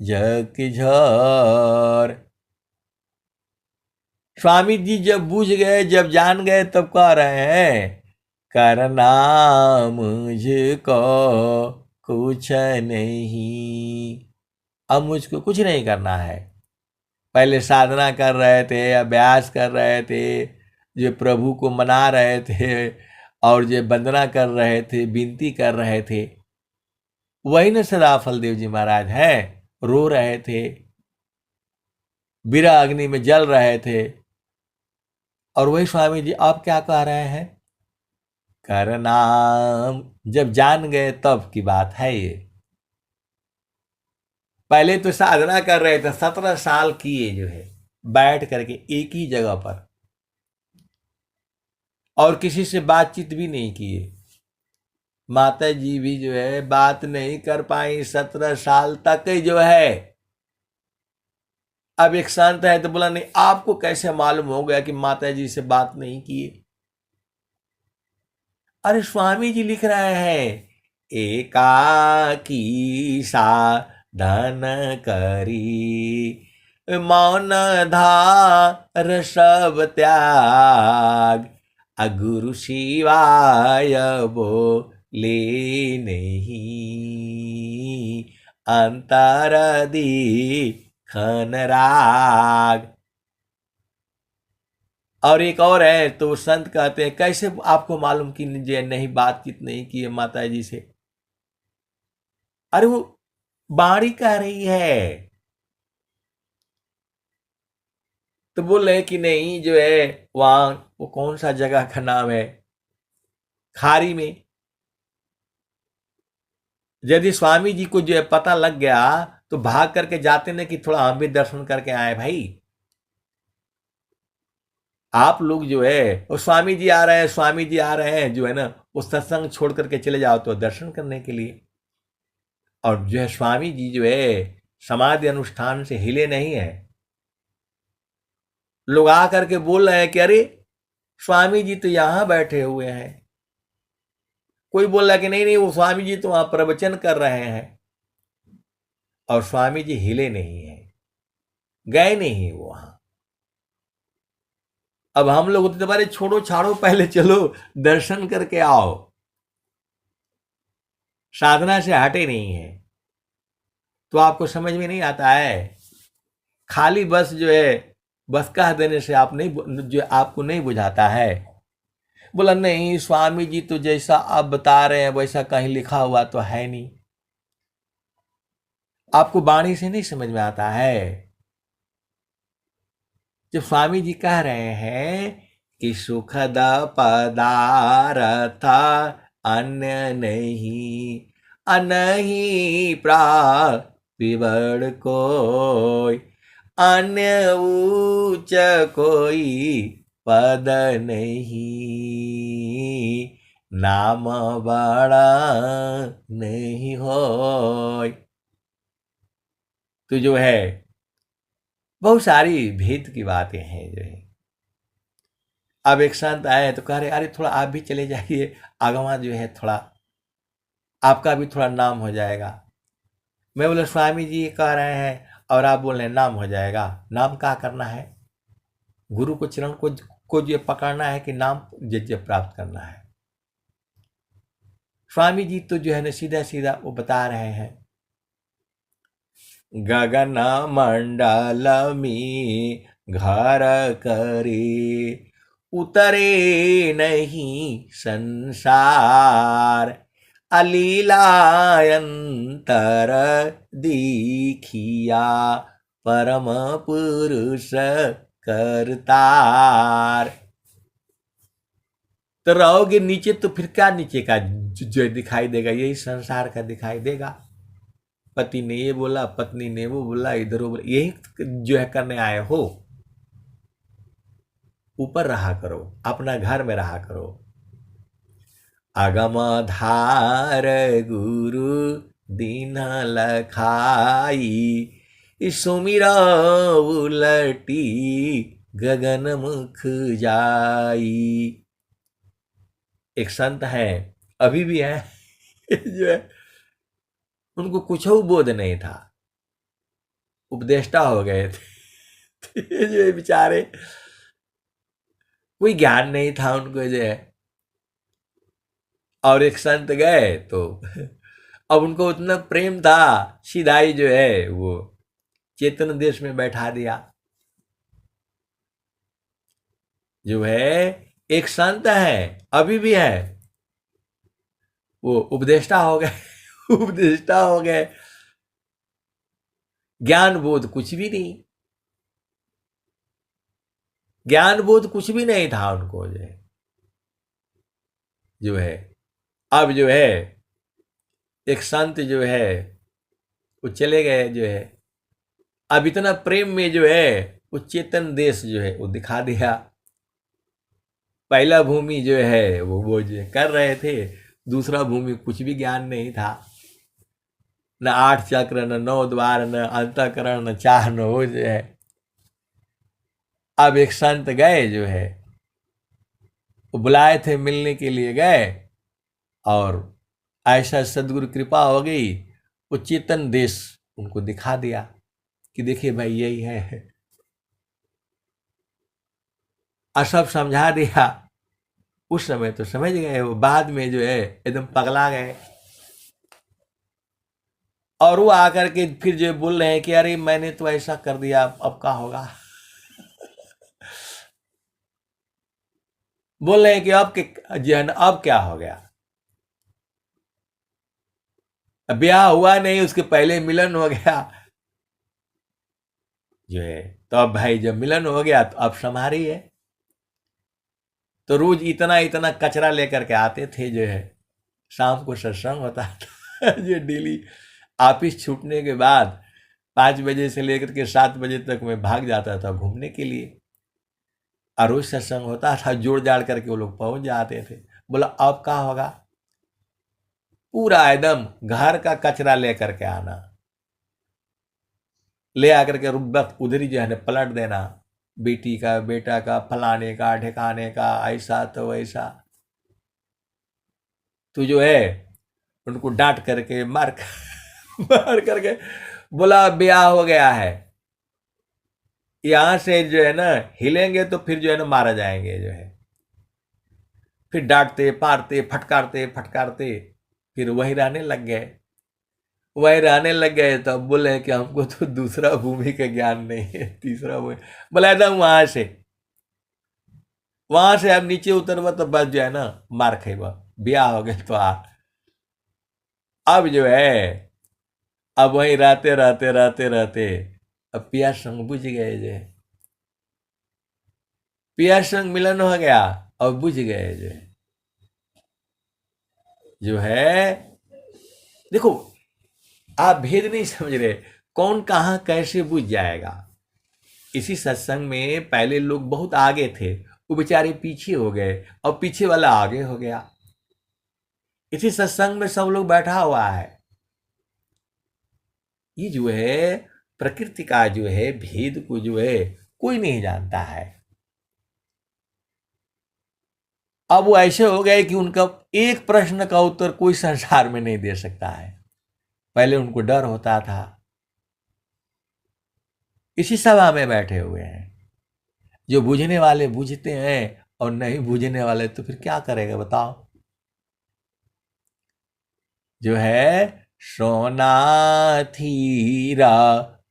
जग झोर। स्वामी जी जब बूझ गए, जब जान गए, तब कह रहे हैं, करना मुझको कुछ नहीं। अब मुझको कुछ नहीं करना है। पहले साधना कर रहे थे, अभ्यास कर रहे थे, जो प्रभु को मना रहे थे और जो वंदना कर रहे थे, विनती कर रहे थे, वही न सदा फलदेव जी महाराज हैं। रो रहे थे, बिरा अग्नि में जल रहे थे, और वही स्वामी जी आप क्या कह रहे हैं, करना। जब जान गए तब की बात है ये। पहले तो साधना कर रहे थे, 17 साल किए जो है, बैठ करके एक ही जगह पर, और किसी से बातचीत भी नहीं किए। माता जी भी जो है बात नहीं कर पाई 17 साल तक जो है। अब एक संत है तो बोला, नहीं आपको कैसे मालूम हो गया कि माता जी से बात नहीं किए? अरे स्वामी जी लिख रहे हैं, एकाकी साधन करी, मौन धार सब त्याग, अगुरु शिवाय बोले नहीं, अंतर दीखन राग। और एक और है तो संत कहते हैं, कैसे आपको मालूम कि जे नहीं बातचीत नहीं की है माता जी से? अरे वो बाणी कह रही है। तो बोल रहे कि नहीं जो है वहां, वो कौन सा जगह का नाम है, खारी में। यदि स्वामी जी को जो है पता लग गया तो भाग करके जाते ना कि थोड़ा हम भी दर्शन करके आए भाई। आप लोग जो है वो स्वामी जी आ रहे हैं, स्वामी जी आ रहे हैं जो है ना, वो सत्संग छोड़ करके चले जाओ तो दर्शन करने के लिए। और जो है स्वामी जी जो है समाधि अनुष्ठान से हिले नहीं है। लोग आ करके बोल रहे हैं कि अरे स्वामी जी तो यहां बैठे हुए हैं। कोई बोल रहा है कि नहीं नहीं, वो स्वामी जी तो वहां प्रवचन कर रहे हैं। और स्वामी जी हिले नहीं है, गए नहीं वो वहां। अब हम लोग तो तुम्हारे छोड़ो छाड़ो, पहले चलो दर्शन करके आओ। साधना से हटे नहीं है तो आपको समझ में नहीं आता है। खाली बस जो है, बस कह देने से आप नहीं, जो आपको नहीं बुझाता है। बोला नहीं स्वामी जी तो जैसा आप बता रहे हैं वैसा कहीं लिखा हुआ तो है नहीं। आपको वाणी से नहीं समझ में आता है। जब स्वामी जी कह रहे हैं कि सुखद पदार्थ अन्य नहीं, अनही प्रापिबड़ कोई, अन्य ऊंच कोई पद नहीं, नाम बड़ा नहीं होय। तो जो है बहुत सारी भेद की बातें हैं जो है। अब एक संत आए तो कह रहे अरे थोड़ा आप भी चले जाइए, आगवा जो है थोड़ा आपका भी थोड़ा नाम हो जाएगा। मैं बोले स्वामी जी कह रहे हैं और आप बोल रहे हैं नाम हो जाएगा। नाम क्या करना है? गुरु को चरण को जो पकड़ना है कि नाम यज्ञ प्राप्त करना है? स्वामी जी तो जो है ना सीधा सीधा वो बता रहे हैं, गगन मंडल में घर करे, उतरे नहीं संसार, अलीलायंतर दीखिया, परम पुरुष करतार। तो रहोगे नीचे तो फिर क्या नीचे का जो दिखाई देगा? यही संसार का दिखाई देगा। पति ने ये बोला, पत्नी ने वो बोला, इधर वो बोला, यही जो है करने आए हो। ऊपर रहा करो, अपना घर में रहा करो। अगम धार गुरु दीन लखाई, सुमिरा उलटी गगन मुख जाई। एक संत है, अभी भी है जो है उनको कुछ बोध नहीं था, उपदेष्टा हो गए थे जो है बेचारे, कोई ज्ञान नहीं था उनको जो है। और एक संत गए तो अब उनको उतना प्रेम था, सीधाई जो है वो चेतन देश में बैठा दिया। जो है एक संत है, अभी भी है, वो उपदेष्टा हो गए उपदेष्टा हो गए। ज्ञान बोध कुछ भी नहीं, ज्ञान बोध कुछ भी नहीं था उनको जो है। जो है, अब जो है एक संत जो है वो चले गए जो है, अब इतना प्रेम में जो है वो चेतन देश जो है वो दिखा दिया। पहला भूमि जो है वो जो कर रहे थे, दूसरा भूमि कुछ भी ज्ञान नहीं था, न आठ चक्र, न नौ द्वार, न अंतःकरण, न चाह, न वो जो है। अब एक संत गए जो है, वो बुलाए थे मिलने के लिए गए, और ऐसा सदगुरु कृपा हो गई, वो चेतन देश उनको दिखा दिया कि देखिए भाई यही है, और सब समझा दिया। उस समय तो समझ गए, वो बाद में जो है एकदम पगला गए, और वो आकर के फिर जो बोल रहे हैं कि अरे मैंने तो ऐसा कर दिया, अब क्या होगा। बोल रहे हैं कि अब के जो है ना, अब क्या हो गया, अब ब्याह हुआ नहीं, उसके पहले मिलन हो गया जो है। तो अब भाई जब मिलन हो गया तो अब संभारी है। तो रोज इतना इतना कचरा लेकर के आते थे जो है, शाम को सत्संग होता था जो डेली ऑफिस छूटने के बाद 5 बजे से लेकर के 7 बजे तक मैं भाग जाता था घूमने के लिए, और रोज सत्संग होता था, जोड़ जाड़ करके वो लोग पहुंच जाते थे। बोला अब क्या होगा, पूरा एकदम घर का कचरा लेकर के आना, ले आकर के बस उधर ही जो है ना पलट देना, बेटी का, बेटा का, फलाने का, ठिकाने का, ऐसा तो वैसा। तो जो है उनको डांट करके मार करके बोला ब्याह हो गया है, यहां से जो है ना हिलेंगे तो फिर जो है ना मारा जाएंगे जो है। फिर डांटते पारते फटकारते फटकारते फिर वही रहने लग गए। वही रहने लग गए तो अब बोले कि हमको तो दूसरा भूमि का ज्ञान नहीं है, तीसरा भूमि। बोला एकदम वहां से अब नीचे उतरवा तो बस जो है ना मार खेबा, ब्याह हो गया तो आ। अब जो है अब वहीं रहते रहते रहते रहते अब पिया संग बुझ गए जो है, पिया संग मिलन हो गया, अब बुझ गए जो है। देखो आप भेद नहीं समझ रहे, कौन कहाँ कैसे बुझ जाएगा। इसी सत्संग में पहले लोग बहुत आगे थे, वो बेचारे पीछे हो गए, और पीछे वाला आगे हो गया। इसी सत्संग में सब लोग बैठा हुआ है। ये जो है प्रकृति का जो है भेद को जो है कोई नहीं जानता है। अब वो ऐसे हो गए कि उनका एक प्रश्न का उत्तर कोई संसार में नहीं दे सकता है। पहले उनको डर होता था। इसी सभा में बैठे हुए हैं, जो बूझने वाले बूझते हैं और नहीं बूझने वाले तो फिर क्या करेगा बताओ। जो है सोना थीरा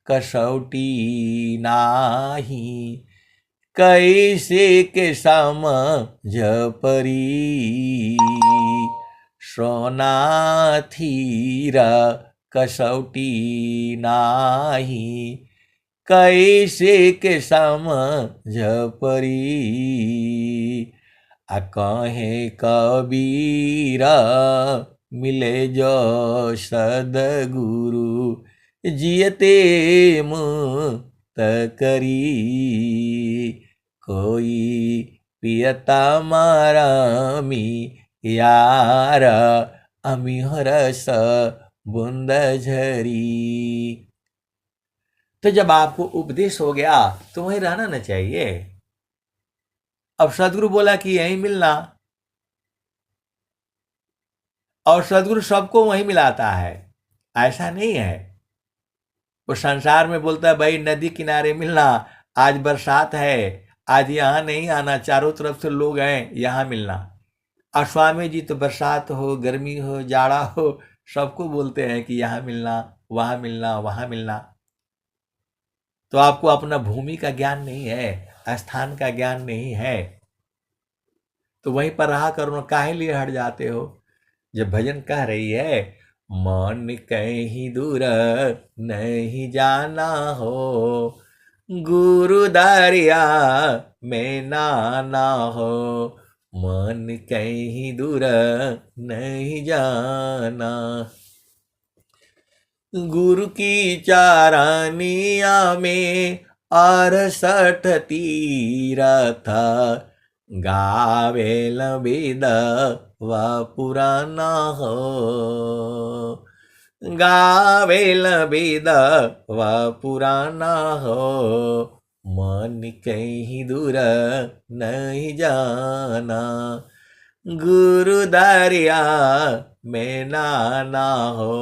कसौटी नाही, कैसे के समझ परी। सोना थीरा कसौटी नाही, कैसे के समझ परी। आ कहे कबीरा मिले जो सदगुरु, जियते मुक्त करी। कोई पियता मारामी यार, अमी हरस बुंद झरी। तो जब आपको उपदेश हो गया तो वहीं रहना ना चाहिए। अब सदगुरु बोला कि यहीं मिलना, और सदगुरु सबको वहीं मिलाता है, ऐसा नहीं है। वो संसार में बोलता है भाई नदी किनारे मिलना, आज बरसात है, आज यहाँ नहीं आना, चारों तरफ से लोग हैं, यहाँ मिलना। और स्वामी जी तो बरसात हो, गर्मी हो, जाड़ा हो, सबको बोलते हैं कि यहाँ मिलना, वहाँ मिलना, वहाँ मिलना। तो आपको अपना भूमि का ज्ञान नहीं है, स्थान का ज्ञान नहीं है, तो वहीं पर रहा करो, काहे लिए हट जाते हो। जब भजन कह रही है मन कहीं दूर नहीं जाना हो, गुरु दरिया में नाना हो। मन कहीं दूर नहीं जाना। गुरु की चारानिया में 68 तीरथ, गावे लबेद व पुराना हो। गावे लबेद व पुराना हो, मन कहीं दूर नहीं जाना। गुरु दरिया में नाना हो,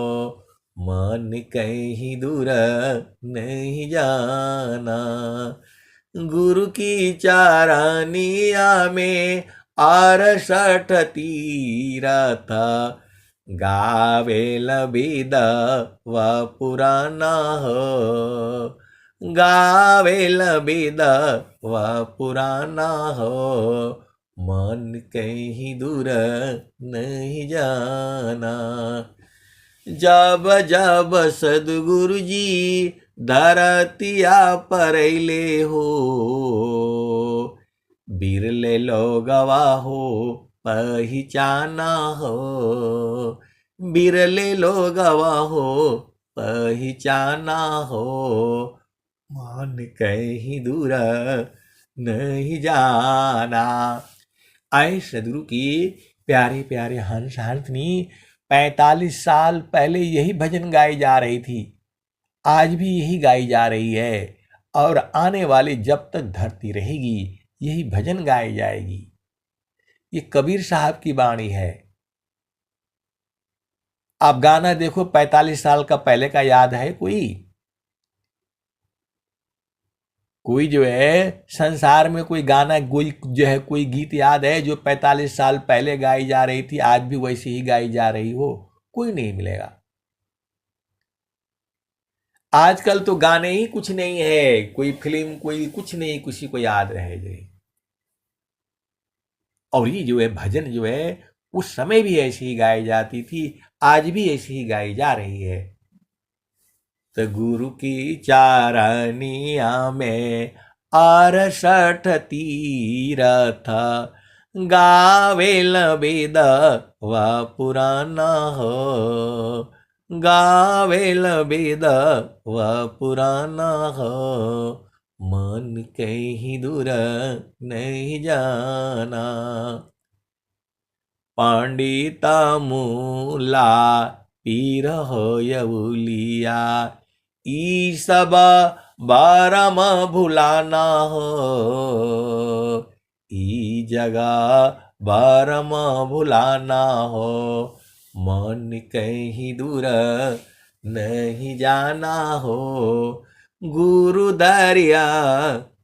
मन कहीं दूर नहीं जाना। गुरु की चारानिया में 68 तीरथ, गावे लबेद व पुराना हो। गावे लबेद व पुराना हो, मन कहीं दूर नहीं जाना। जब जब सद्गुरु जी धरतिया परैले हो, बिरले लोगवा हो पहचाना हो। बिरले लोगवा हो पहचाना हो, मन कहीं दूर नहीं जाना। आए सदगुरु की प्यारे प्यारे हंस हंसनी 45 साल पहले यही भजन गाई जा रही थी, आज भी यही गाई जा रही है, और आने वाली जब तक धरती रहेगी यही भजन गाई जाएगी। ये कबीर साहब की वाणी है। आप गाना देखो, 45 साल का पहले का याद है कोई जो है संसार में कोई गाना, कोई जो है कोई गीत याद है जो 45 साल पहले गाई जा रही थी आज भी वैसे ही गाई जा रही हो? कोई नहीं मिलेगा। आजकल तो गाने ही कुछ नहीं है, कोई फिल्म कोई कुछ नहीं किसी को याद रहे जो। और ये जो है भजन जो है उस समय भी ऐसी ही गाई जाती थी, आज भी ऐसी ही गाई जा रही है। तो गुरु की चारनिया में 68 तीरथ, गावे लबेद व पुराना हो। गावे लबेद व पुराना हो, मन कहीं दूर नहीं जाना। पंडिता मूला पीर होयउलिया, ई सब बारम भुलाना हो। ई जगह बारम भुलाना हो, मन कहीं दूर नहीं जाना हो। गुरु दरिया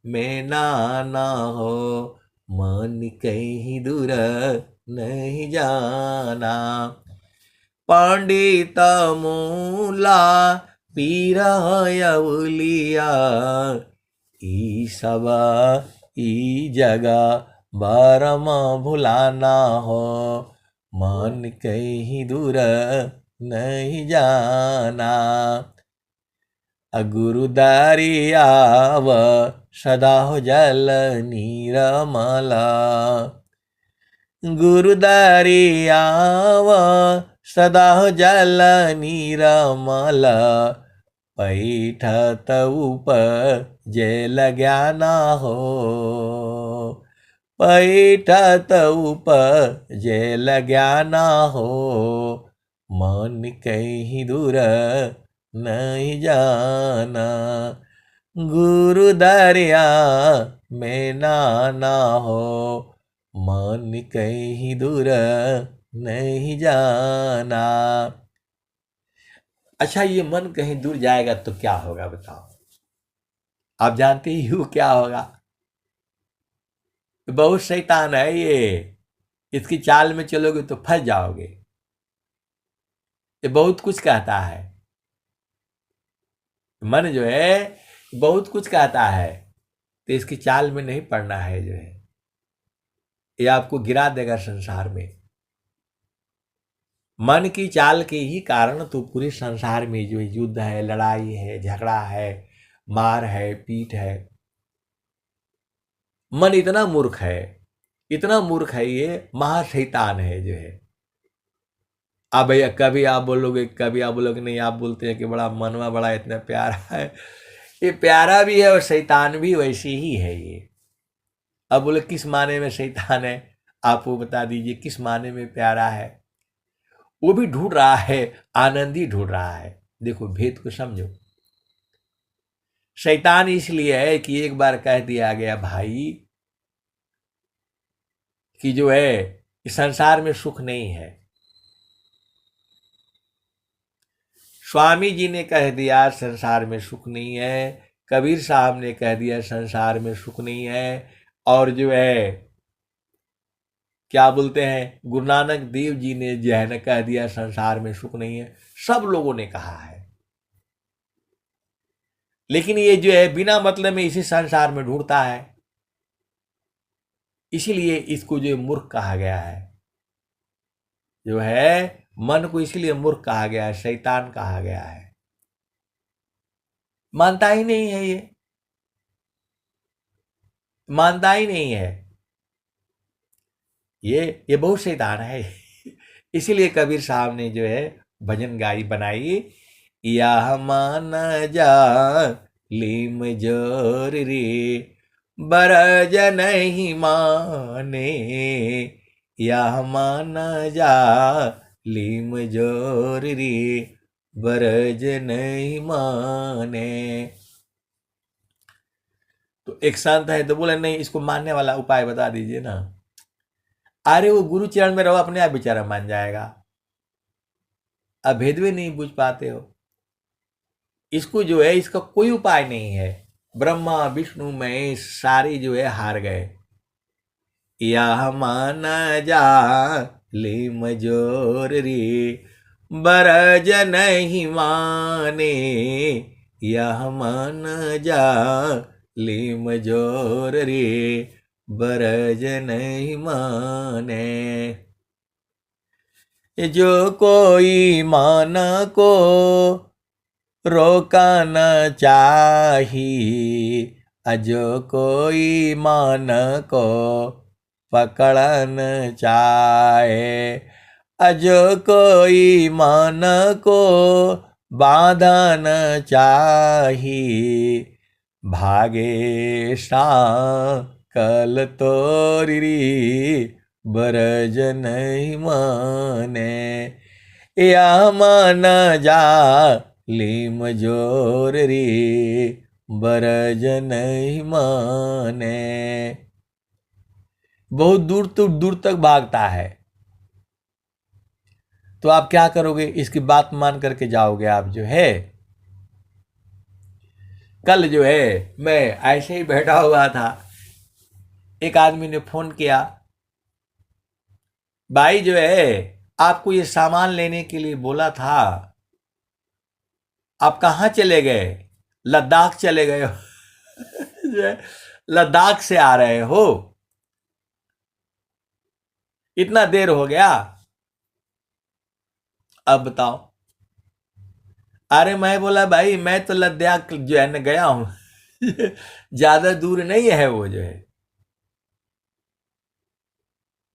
में नाना हो, मन कहीं दूर नहीं जाना। पंडित मूला पीर होयउलिया, ई सब ई जगह बारम भुलाना हो, मन कहीं दूर नहीं जाना। गुरु दरियाव सदा हो जल नीरमला। गुरु दरियाव सदा हो जल नीरमल, पैठत उपजेल ज्ञाना हो। पैठत उपजेल ज्ञाना हो, मन कहीं दूर नहीं जाना। गुरु दरिया में नाना हो, मन कहीं दूर नहीं जाना। अच्छा, ये मन कहीं दूर जाएगा तो क्या होगा बताओ? आप जानते ही हो क्या होगा। बहुत शैतान है ये, इसकी चाल में चलोगे तो फंस जाओगे। ये बहुत कुछ कहता है, मन जो है बहुत कुछ कहता है, तो इसकी चाल में नहीं पड़ना है जो है, ये आपको गिरा देगा संसार में। मन की चाल के ही कारण तो पूरे संसार में जो युद्ध है, लड़ाई है, झगड़ा है, मार है, पीट है। मन इतना मूर्ख है, इतना मूर्ख है ये, महाशैतान है जो है। अब भैया कभी आप बोलोगे नहीं, आप बोलते हैं कि बड़ा मनवा बड़ा इतना प्यारा है। ये प्यारा भी है और शैतान भी वैसी ही है ये। अब बोले किस माने में शैतान है, आप वो बता दीजिए किस माने में प्यारा है। वो भी ढूंढ रहा है, आनंद ही ढूंढ रहा है। देखो भेद को समझो। शैतान इसलिए है कि एक बार कह दिया गया भाई कि जो है इस संसार में सुख नहीं है। स्वामी जी ने कह दिया संसार में सुख नहीं है, कबीर साहब ने कह दिया संसार में सुख नहीं है, और जो है क्या बोलते हैं गुरु नानक देव जी ने जो है न कह दिया संसार में सुख नहीं है। सब लोगों ने कहा है, लेकिन ये जो है बिना मतलब में इसी संसार में ढूंढता है, इसीलिए इसको जो मूर्ख कहा गया है। जो है मन को इसीलिए मूर्ख कहा गया है, शैतान कहा गया है। मानता ही नहीं है ये, मानता ही नहीं है ये बहुत शैतान है। इसीलिए कबीर साहब ने जो है भजन गाई बनाई, या मान जा लीम जोर रे बरज नहीं माने, या मान जा लीम जोर रे बरज नहीं माने। तो एक संत है तो बोले नहीं, इसको मानने वाला उपाय बता दीजिए ना। अरे वो गुरु चरण में रहो, अपने आप बेचारा मान जाएगा। अब भेद भी नहीं बुझ पाते हो। इसको जो है इसका कोई उपाय नहीं है। ब्रह्मा विष्णु महेश सारे जो है हार गए। या मान जा लीम जोर रे बरज नहीं माने, या मान जा लीम जोर रे बरज नहीं माने। जो कोई मान को रोका न चाही, जो कोई मान को पकड़न चाहे, जो कोई मान को बांधन चाही, भागे कल तोरी बरज नहीं माने, या मान जा लीम जोर रे बरज नहीं माने। बहुत दूर तक भागता है, तो आप क्या करोगे, इसकी बात मान करके जाओगे आप जो है। कल जो है मैं ऐसे ही बैठा हुआ था, एक आदमी ने फोन किया, भाई जो है आपको ये सामान लेने के लिए बोला था, आप कहाँ चले गए, लद्दाख चले गए हो। जो है लद्दाख से आ रहे हो, इतना देर हो गया, अब बताओ। अरे मैं बोला भाई मैं तो लद्दाख जो है न गया हूं। ज्यादा दूर नहीं है वो जो है।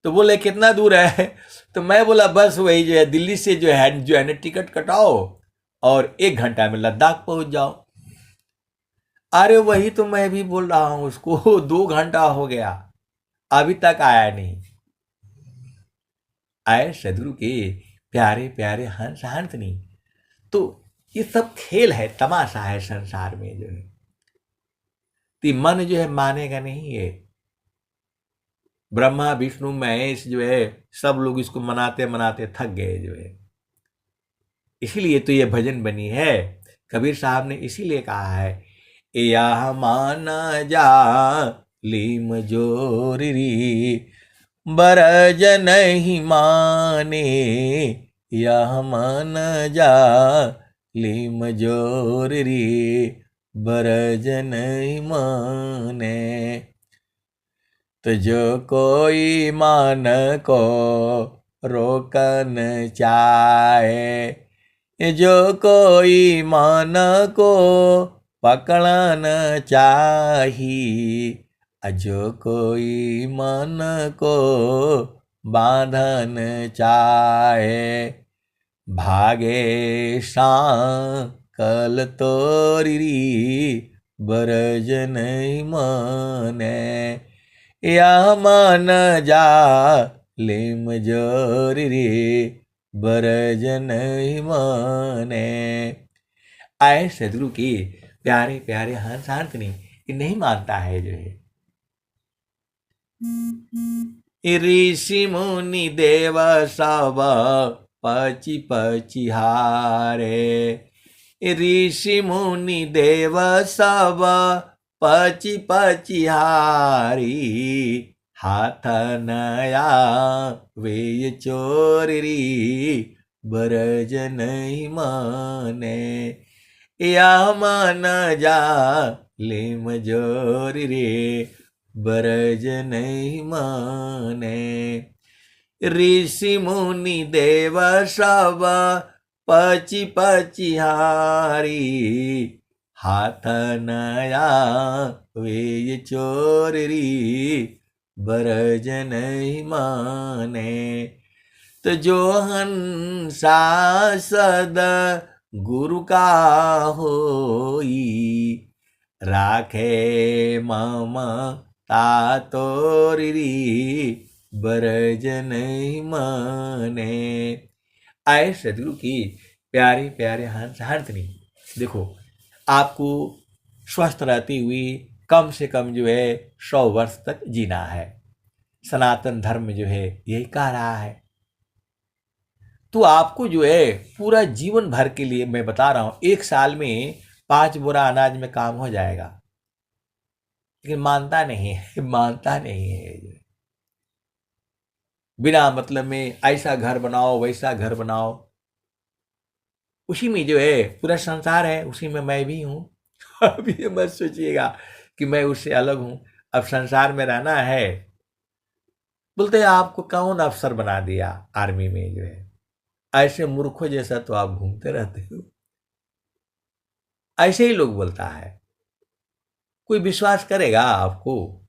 तो बोले कितना दूर है, तो मैं बोला बस वही जो है दिल्ली से जो है ना टिकट कटाओ और 1 घंटा में लद्दाख पहुंच जाओ। अरे वही तो मैं भी बोल रहा हूं उसको। 2 घंटा हो गया अभी तक आया नहीं। आए सदगुरु के प्यारे प्यारे हंस हंस नहीं। तो ये सब खेल है, तमाशा है संसार में जो है। तो मन जो है मानेगा नहीं है। ब्रह्मा विष्णु महेश जो है सब लोग इसको मनाते मनाते थक गए जो है। इसीलिए तो ये भजन बनी है। कबीर साहब ने इसीलिए कहा है, या माना जा लीम जोरी बरज नहीं माने, या मान जा लीम जोरी बरज नहीं माने। तो जो कोई मान को रोकन चाहे, जो कोई मान को पकड़न चाही, जो कोई मन को बांधन चाहे, भागे सांकल तोरी बरज नहीं माने, या मन जा लिम जोरी बरज नहीं माने। आए सदगुरु की प्यारे प्यारे हंस शांतनी, ये नहीं मानता है जो है। ऋषि मुनि देव सब पची पची हारे, ऋषि मुनि देव सब पची पची हारी, हाथ नया वे चोरी बरज नहीं माने, या मन जा लिम जोरी बरज नहीं माने। ऋषि मुनि देव सब पची पची हारी, हाथ नया वे चोरी बरज नहीं माने। तो जो हंसा सद गुरु का होई, राखे ममता तोरी बरज नहीं माने। आए सदगुरु की प्यारे प्यारे हंस हंसनी, देखो आपको स्वस्थ रहती हुई कम से कम जो है 100 वर्ष तक जीना है। सनातन धर्म जो है यही कह रहा है। तो आपको जो है पूरा जीवन भर के लिए मैं बता रहा हूं, 1 साल में 5 बोरा अनाज में काम हो जाएगा। लेकिन मानता नहीं है, मानता नहीं है। बिना मतलब में ऐसा घर बनाओ वैसा घर बनाओ, उसी में जो है पूरा संसार है, उसी में मैं भी हूं। अब ये मत सोचिएगा कि मैं उससे अलग हूं। अब संसार में रहना है, बोलते हैं आपको कौन अफसर बना दिया आर्मी में जो है, ऐसे मूर्खों जैसा तो आप घूमते रहते हो। ऐसे ही लोग बोलता है, कोई विश्वास करेगा आपको?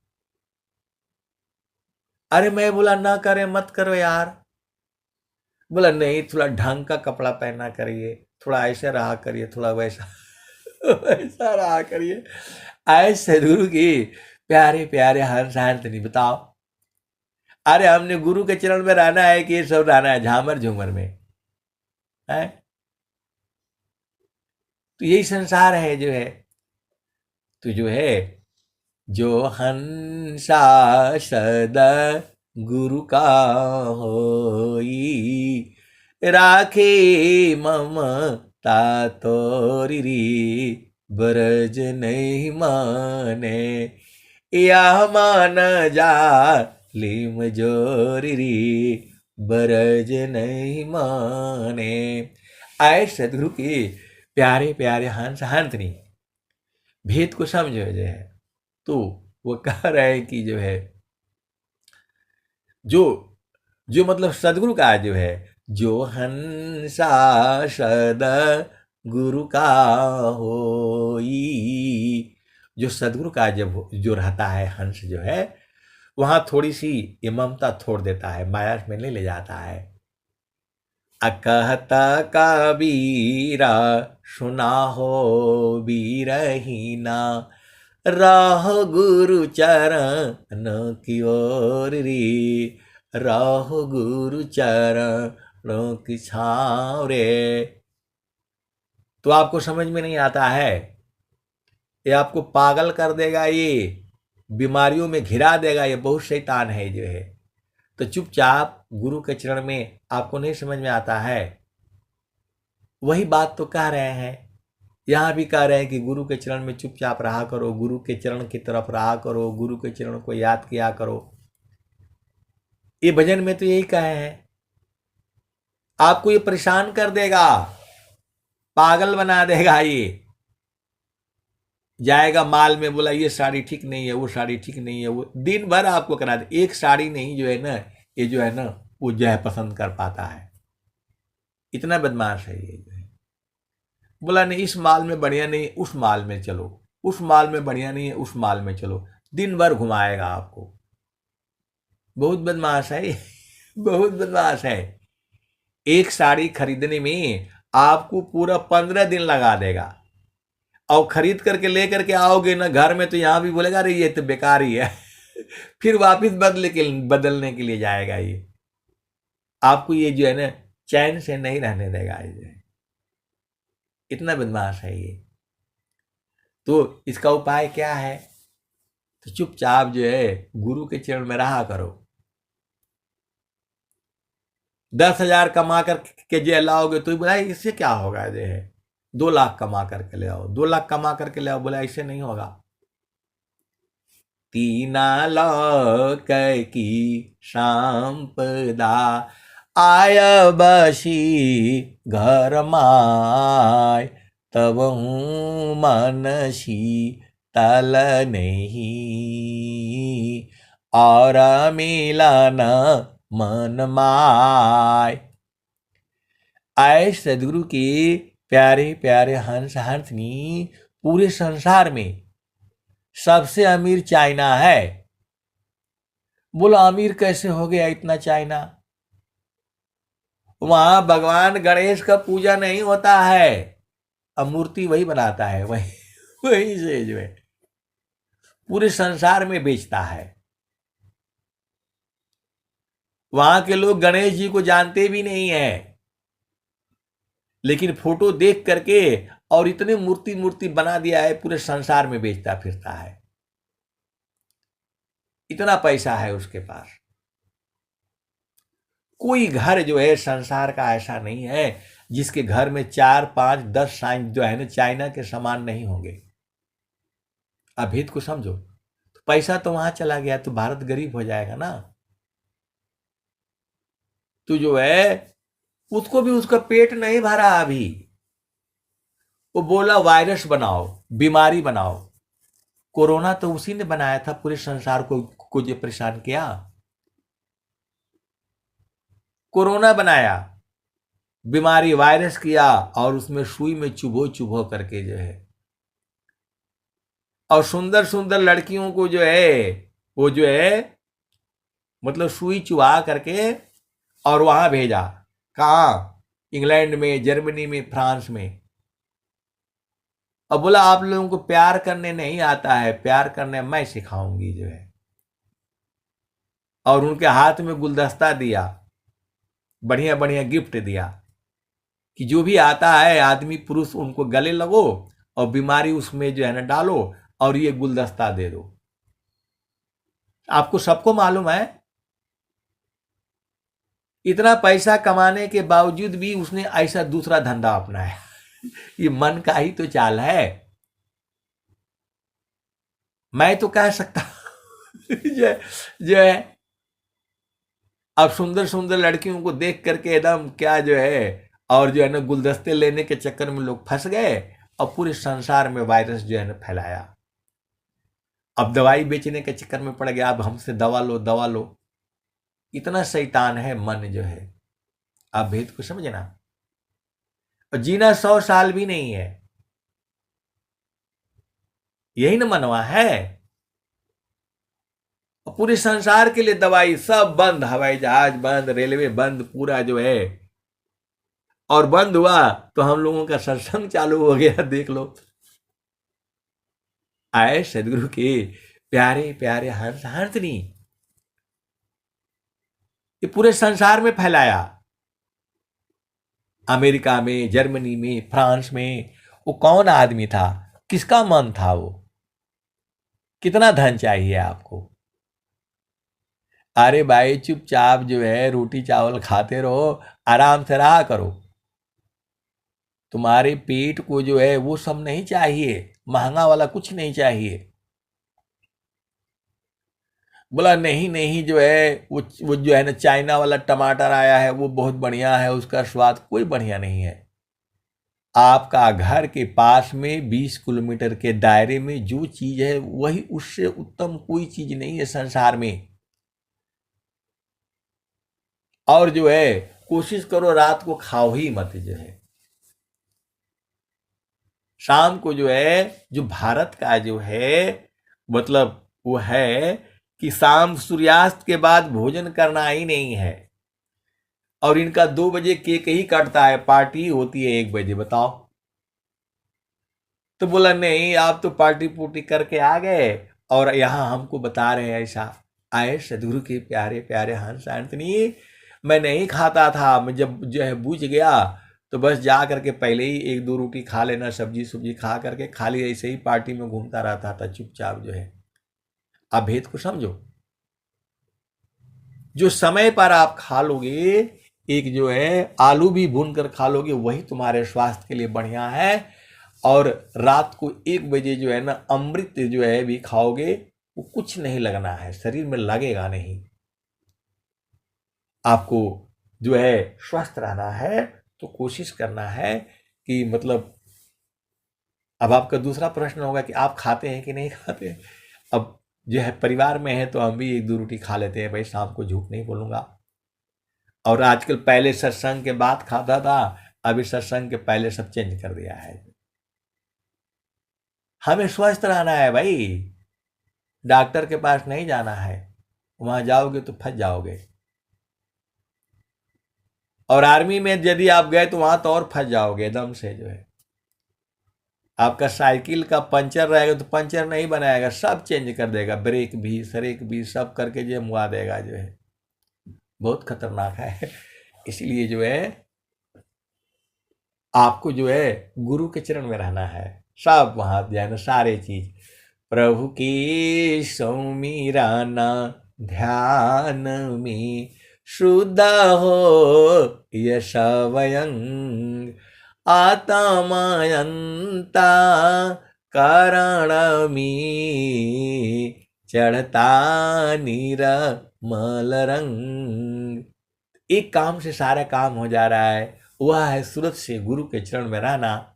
अरे मैं बोला ना करे, मत करो यार। बोला नहीं, थोड़ा ढंग का कपड़ा पहना करिए, थोड़ा ऐसे रहा करिए, थोड़ा वैसा वैसा रहा करिए। ऐसे गुरु की प्यारे प्यारे हंस हंसनी, बताओ। अरे हमने गुरु के चरण में रहना है कि ये सब रहना है झामर झूमर में है? तो यही संसार है जो है। तो जो है, जो हंसा सदा गुरु का होई, राखे ममता तोरी बरज नहीं माने, या मान जा लिम जोरी बरज नहीं माने। आए सदगुरु की प्यारे प्यारे हंस हंसनी, भेद को समझो जो है। तो वो कह रहे हैं कि जो है, जो जो मतलब सदगुरु का जो है, जो हंसा सदा गुरु का होई, जो सदगुरु का जब जो रहता है हंस जो है, वहां थोड़ी सी ये ममता छोड़ देता है, माया में नहीं ले जाता है। अकहता कबीरा सुना हो बीरहीना, राह गुरु चरण की ओर री, राह गुरु चरण की छाँव रे। तो आपको समझ में नहीं आता है, ये आपको पागल कर देगा, ये बीमारियों में घिरा देगा, ये बहुत शैतान है जो है। तो चुपचाप गुरु के चरण में, आपको नहीं समझ में आता है, वही बात तो कह रहे हैं। यहां भी कह रहे हैं कि गुरु के चरण में चुपचाप रहा करो, गुरु के चरण की तरफ रहा करो, गुरु के चरण को याद किया करो। ये भजन में तो यही कहे हैं। आपको ये परेशान कर देगा, पागल बना देगा। ये जाएगा माल में, बोला ये साड़ी ठीक नहीं है, वो साड़ी ठीक नहीं है, वो दिन भर आपको करा दे। एक साड़ी नहीं जो है ना, ये जो है ना, वो जो है पसंद कर पाता है। इतना बदमाश है ये जो है। बोला नहीं, इस माल में बढ़िया नहीं, उस माल में चलो, उस माल में बढ़िया नहीं है, उस माल में चलो। दिन भर घुमाएगा आपको। बहुत बदमाश है बहुत बदमाश है। एक साड़ी खरीदने में आपको पूरा 15 दिन लगा देगा, और खरीद करके ले करके आओगे ना घर में, तो यहां भी बोलेगा अरे ये तो बेकार ही है फिर वापिस बदलने के लिए जाएगा ये। आपको ये जो है ना चैन से नहीं रहने देगा ये, इतना बदमाश है ये। तो इसका उपाय क्या है? तो चुपचाप जो है गुरु के चरण में रहा करो। 10,000 कमा करके जो लाओगे तो बोला इससे क्या होगा, जो है 2 लाख कमा करके ले आओ, 2 लाख कमा करके ले आओ, बोला इससे नहीं होगा। तीना लोक की संपदा आय बसी घर माय, तब मनसी तल नहीं, और मिलन मन माय। आए सदगुरु के प्यारे प्यारे हंस हंसनी, पूरे संसार में सबसे अमीर चाइना है। बोला अमीर कैसे हो गया इतना चाइना? वहां भगवान गणेश का पूजा नहीं होता है, अब मूर्ति वही बनाता है, वही वही से जो है पूरे संसार में बेचता है। वहां के लोग गणेश जी को जानते भी नहीं है, लेकिन फोटो देख करके और इतने मूर्ति मूर्ति बना दिया है, पूरे संसार में बेचता फिरता है। इतना पैसा है उसके पास। कोई घर जो है संसार का ऐसा नहीं है जिसके घर में 4, 5, 10 साइन जो है ना चाइना के समान नहीं होंगे। अब भेद को समझो। तो पैसा तो वहां चला गया तो भारत गरीब हो जाएगा ना। तो जो है उसको भी उसका पेट नहीं भरा अभी। वो बोला वायरस बनाओ, बीमारी बनाओ। कोरोना तो उसी ने बनाया था, पूरे संसार को जो परेशान किया। कोरोना बनाया, बीमारी वायरस किया, और उसमें सुई में चुभो चुभो करके जो है, और सुंदर सुंदर लड़कियों को जो है वो जो है मतलब सुई चुभा करके और वहां भेजा। कहाँ? इंग्लैंड में, जर्मनी में, फ्रांस में। अब बोला आप लोगों को प्यार करने नहीं आता है, प्यार करने मैं सिखाऊंगी जो है। और उनके हाथ में गुलदस्ता दिया, बढ़िया बढ़िया गिफ्ट दिया कि जो भी आता है आदमी पुरुष उनको गले लगो और बीमारी उसमें जो है ना डालो और ये गुलदस्ता दे दो। आपको सबको मालूम है, इतना पैसा कमाने के बावजूद भी उसने ऐसा दूसरा धंधा अपनाया ये मन का ही तो चाल है। मैं तो कह सकता जो है अब सुंदर सुंदर लड़कियों को देख करके एकदम क्या जो है, और जो है ना गुलदस्ते लेने के चक्कर में लोग फंस गए और पूरे संसार में वायरस जो है ना फैलाया। अब दवाई बेचने के चक्कर में पड़ गया, अब हमसे दवा लो दवा लो। इतना शैतान है मन जो है। आप भेद को समझना। और जीना 100 साल भी नहीं है, यही ना मनवा है। और पूरे संसार के लिए दवाई सब बंद, हवाई जहाज बंद, रेलवे बंद, पूरा जो है। और बंद हुआ तो हम लोगों का सत्संग चालू हो गया, देख लो। आए सदगुरु के प्यारे प्यारे हंस हंसनी, ये पूरे संसार में फैलाया। अमेरिका में, जर्मनी में, फ्रांस में। वो कौन आदमी था, किसका मन था वो? कितना धन चाहिए आपको? अरे भाई चुपचाप जो है रोटी चावल खाते रहो, आराम से रहा करो। तुम्हारे पेट को जो है वो सब नहीं चाहिए, महंगा वाला कुछ नहीं चाहिए। बोला नहीं नहीं जो है वो जो है ना चाइना वाला टमाटर आया है वो बहुत बढ़िया है, उसका स्वाद कोई बढ़िया नहीं है। आपका घर के पास में 20 किलोमीटर के दायरे में जो चीज है वही, उससे उत्तम कोई चीज नहीं है संसार में। और जो है कोशिश करो रात को खाओ ही मत जो है। शाम को जो है जो भारत का जो है मतलब वो है कि शाम सूर्यास्त के बाद भोजन करना ही नहीं है। और इनका 2 बजे केक ही कटता है, पार्टी होती है 1 बजे। बताओ। तो बोला नहीं, आप तो पार्टी पुर्टी करके आ गए और यहाँ हमको बता रहे हैं ऐसा। आए सदगुरु के प्यारे प्यारे हंस एंथनी, मैं नहीं खाता था, मैं जब जो है बुझ गया तो बस जा करके पहले ही 1-2 रोटी खा लेना, सब्जी सुब्जी खा करके, खाली ऐसे ही पार्टी में घूमता रहता था चुपचाप जो है। आप भेद को समझो। जो समय पर आप खा लोगे, एक जो है आलू भी भून कर खा लोगे, वही तुम्हारे स्वास्थ्य के लिए बढ़िया है। और रात को 1 बजे जो है ना अमृत जो है भी खाओगे, वो कुछ नहीं लगना है, शरीर में लगेगा नहीं। आपको जो है स्वस्थ रहना है तो कोशिश करना है कि मतलब, अब आपका दूसरा प्रश्न होगा कि आप खाते हैं कि नहीं खाते। अब जो है परिवार में है तो हम भी 1-2 रोटी खा लेते हैं भाई, शाम को झूठ नहीं बोलूंगा। और आजकल, पहले सत्संग के बाद खाता था, अभी सत्संग के पहले सब चेंज कर दिया है। हमें स्वस्थ रहना है भाई, डॉक्टर के पास नहीं जाना है, वहां जाओगे तो फंस जाओगे। और आर्मी में यदि आप गए तो वहां तो और फंस जाओगे एकदम से जो है। आपका साइकिल का पंचर रहेगा तो पंचर नहीं बनाएगा, सब चेंज कर देगा, ब्रेक भी सरेक भी सब करके जो मुआ देगा जो है। बहुत खतरनाक है। इसलिए जो है आपको जो है गुरु के चरण में रहना है, सब वहां जो है ना सारे चीज प्रभु की सौमीराना ध्यान में शुद्ध हो यश स्वयं आत्मायंता कारण में चढ़ता निर्मल रंग। एक काम से सारा काम हो जा रहा है, वह है सूरत से गुरु के चरण में रहना।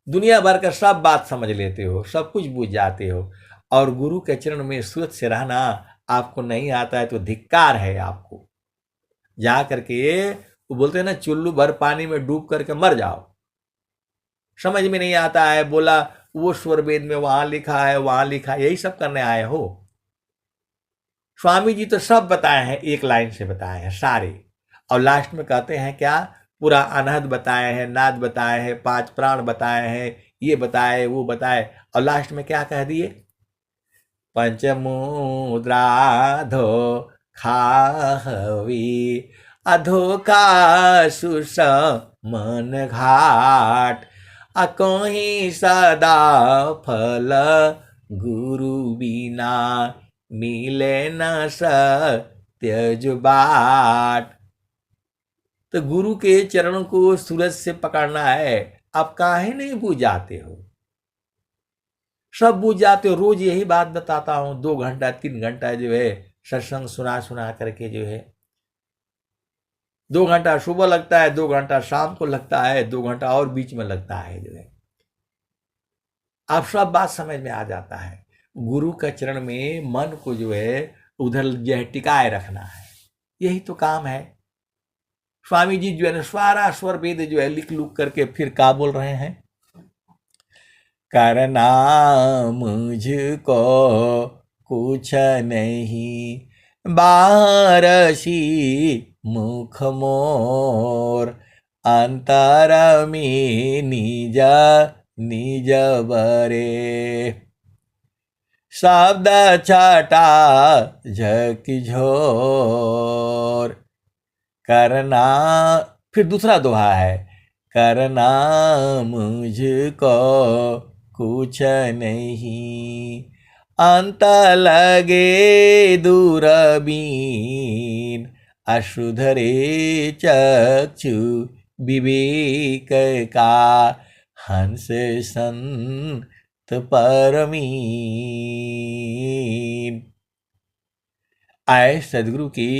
दुनिया भर का सब बात समझ लेते हो, सब कुछ बुझ जाते हो, और गुरु के चरण में सूरत से रहना आपको नहीं आता है तो धिक्कार है आपको। जा करके वो बोलते हैं ना, चुल्लू भर पानी में डूब करके मर जाओ। समझ में नहीं आता है, बोला वो स्वर वेद में वहां लिखा है, वहां लिखा है, यही सब करने आए हो। स्वामी जी तो सब बताए हैं, एक लाइन से बताए हैं सारे। और लास्ट में कहते हैं क्या, पूरा अनहद बताए हैं, नाद बताए हैं, 5 प्राण बताए हैं, ये बताए वो बताए, और लास्ट में क्या कह दिए, पंचमुद्राधो खाहवी अधोकाशुष मन घाट अकोही सदा फल गुरु बिना मिले न सत्य जो बाट। तो गुरु के चरणों को सूरज से पकड़ना है। आप काहे नहीं बूझ जाते हो, सब बूझ जाते हो। रोज यही बात बताता हूं, 2 घंटा 3 घंटा जो है सत्संग सुना सुना करके जो है, 2 घंटा सुबह लगता है, 2 घंटा शाम को लगता है, 2 घंटा और बीच में लगता है जो है। आप सब बात समझ में आ जाता है। गुरु के चरण में मन को जो है उधर जो है टिकाए रखना है, यही तो काम है। स्वामी जी जो है ना सारा स्वर वेद जो है लिख लुक करके फिर क्या बोल रहे हैं, करना मुझको कुछ नहीं बारसी मुख मोर अंतर में निज निज बरे शब्द छटा झकझोर। करना, फिर दूसरा दोहा है, करना मुझको कुछ नहीं अंत लगे दूरबीन अशुधरे चक्षु विवेक का हंस संत परमीन। आए सदगुरु की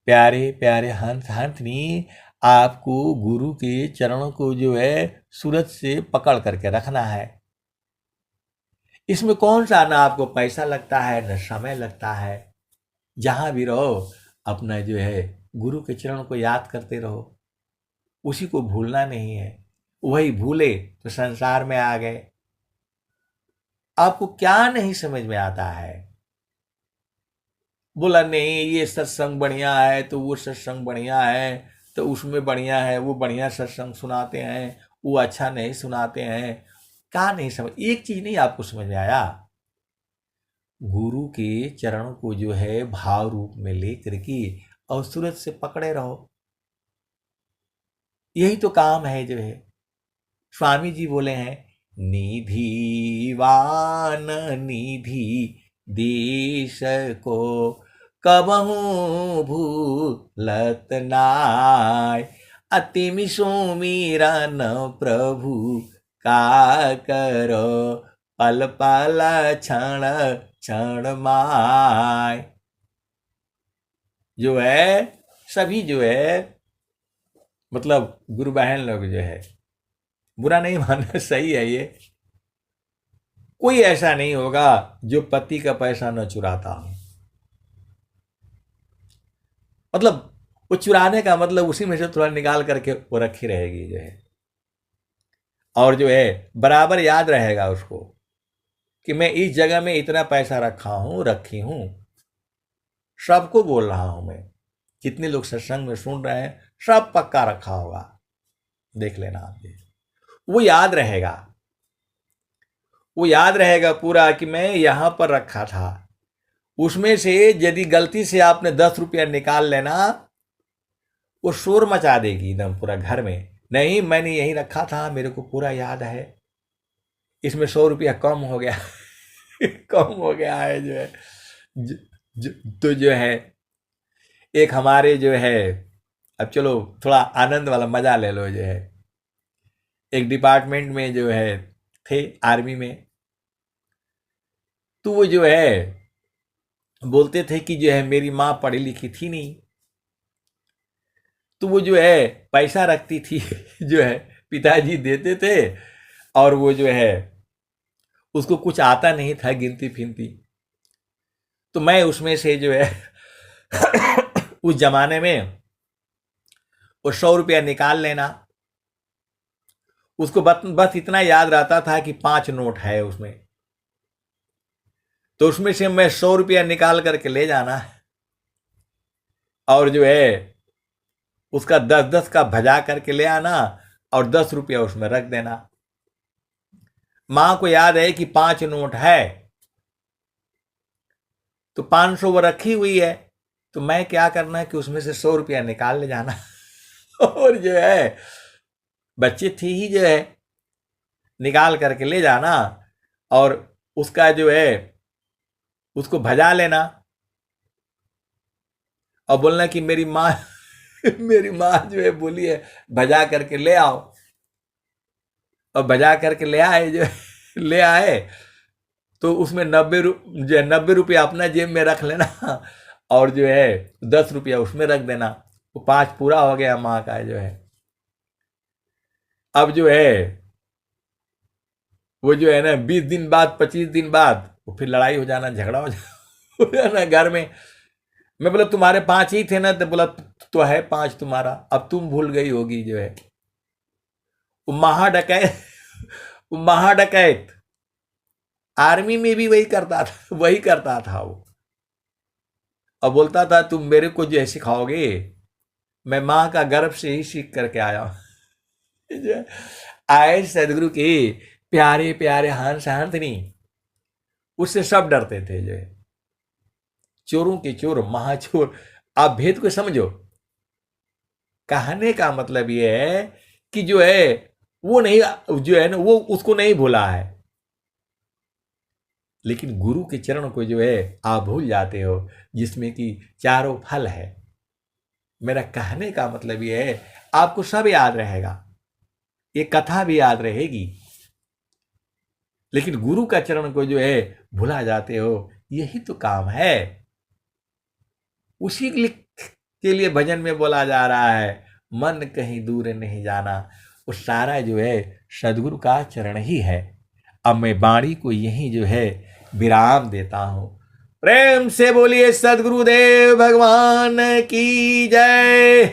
प्यारे प्यारे हंस हंसनी, आपको गुरु के चरणों को जो है सूरज से पकड़ करके रखना है। इसमें कौन सा, ना आपको पैसा लगता है न समय लगता है। जहां भी रहो अपना जो है गुरु के चरणों को याद करते रहो, उसी को भूलना नहीं है। वही भूले तो संसार में आ गए। आपको क्या नहीं समझ में आता है? बोला नहीं ये सत्संग बढ़िया है तो वो सत्संग बढ़िया है, तो उसमें बढ़िया है, वो बढ़िया सत्संग सुनाते हैं, वो अच्छा नहीं सुनाते हैं। क्या नहीं समझ, एक चीज नहीं आपको समझ में आया? गुरु के चरण को जो है भाव रूप में लेकर के और सूरत से पकड़े रहो, यही तो काम है जो है। स्वामी जी बोले हैं, निधि वान निधि देश को कबहू भूलत नाय, अति सुमिरा न प्रभु का करो, पल पल क्षण क्षण माय। जो है सभी जो है मतलब गुरु बहन लोग जो है, बुरा नहीं मानना, सही है ये, कोई ऐसा नहीं होगा जो पति का पैसा न चुराता हो। मतलब वो चुराने का मतलब उसी में से थोड़ा निकाल करके वो रखी रहेगी जो है, और जो है बराबर याद रहेगा उसको कि मैं इस जगह में इतना पैसा रखा हूं, रखी हूं। सबको बोल रहा हूं मैं, जितने लोग सत्संग में सुन रहे हैं सब पक्का रखा होगा, देख लेना आप। वो याद रहेगा, वो याद रहेगा पूरा कि मैं यहां पर रखा था। उसमें से यदि गलती से आपने 10 रुपया निकाल लेना, वो शोर मचा देगी एकदम पूरा घर में, नहीं मैंने यही रखा था, मेरे को पूरा याद है, इसमें 100 रुपया कम हो गया कम हो गया है जो है। ज, ज, तो जो है एक हमारे जो है, अब चलो थोड़ा आनंद वाला मजा ले लो जो है, एक डिपार्टमेंट में जो है थे आर्मी में, तो वो जो है बोलते थे कि जो है मेरी माँ पढ़ी लिखी थी नहीं, तो वो जो है पैसा रखती थी जो है पिताजी देते थे, और वो जो है उसको कुछ आता नहीं था गिनती फिनती, तो मैं उसमें से जो है उस जमाने में वो 100 रुपया निकाल लेना, उसको बस इतना याद रहता था कि 5 नोट है उसमें, तो उसमें से मैं 100 रुपया निकाल करके ले जाना, और जो है उसका 10-10 का भजा करके ले आना, और 10 रुपया उसमें रख देना। मां को याद है कि 5 नोट है, तो 500 वो रखी हुई है, तो मैं क्या करना है कि उसमें से 100 रुपया निकाल ले जाना और जो है बच्चे थी ही जो है निकाल करके ले जाना, और उसका जो है उसको भजा लेना, और बोलना कि मेरी माँ मेरी माँ जो है बोली है भजा करके ले आओ, और भजा करके ले आए जो ले आए, तो उसमें 90 रुपया अपना जेब में रख लेना, और जो है 10 रुपया उसमें रख देना, वो 5 पूरा हो गया माँ का जो है। अब जो है वो जो है ना 20 दिन बाद 25 दिन बाद वो फिर लड़ाई हो जाना, झगड़ा हो जाना घर में। मैं बोला तुम्हारे 5 ही थे ना, तो बोला तो है 5 तुम्हारा, अब तुम भूल गई होगी जो है। वो महाडकैत वो महाडकैत आर्मी में भी वही करता था, वही करता था वो, और बोलता था तुम मेरे को जो है सिखाओगे, मैं माँ का गर्भ से ही सीख करके आया हूं आए सदगुरु के प्यारे प्यारे हंस हंसनी, उससे सब डरते थे जो है, चोरों के चोर महाचोर। आप भेद को समझो, कहने का मतलब ये है कि जो है वो नहीं, जो है ना वो उसको नहीं भूला है, लेकिन गुरु के चरण को जो है आप भूल जाते हो, जिसमें कि चारों फल है। मेरा कहने का मतलब ये है आपको सब याद रहेगा, ये कथा भी याद रहेगी, लेकिन गुरु का चरण को जो है भुला जाते हो, यही तो काम है। उसी के लिए भजन में बोला जा रहा है, मन कहीं दूर नहीं जाना, वो सारा जो है सदगुरु का चरण ही है। अब मैं वाणी को यही जो है विराम देता हूं। प्रेम से बोलिए सदगुरुदेव भगवान की जय।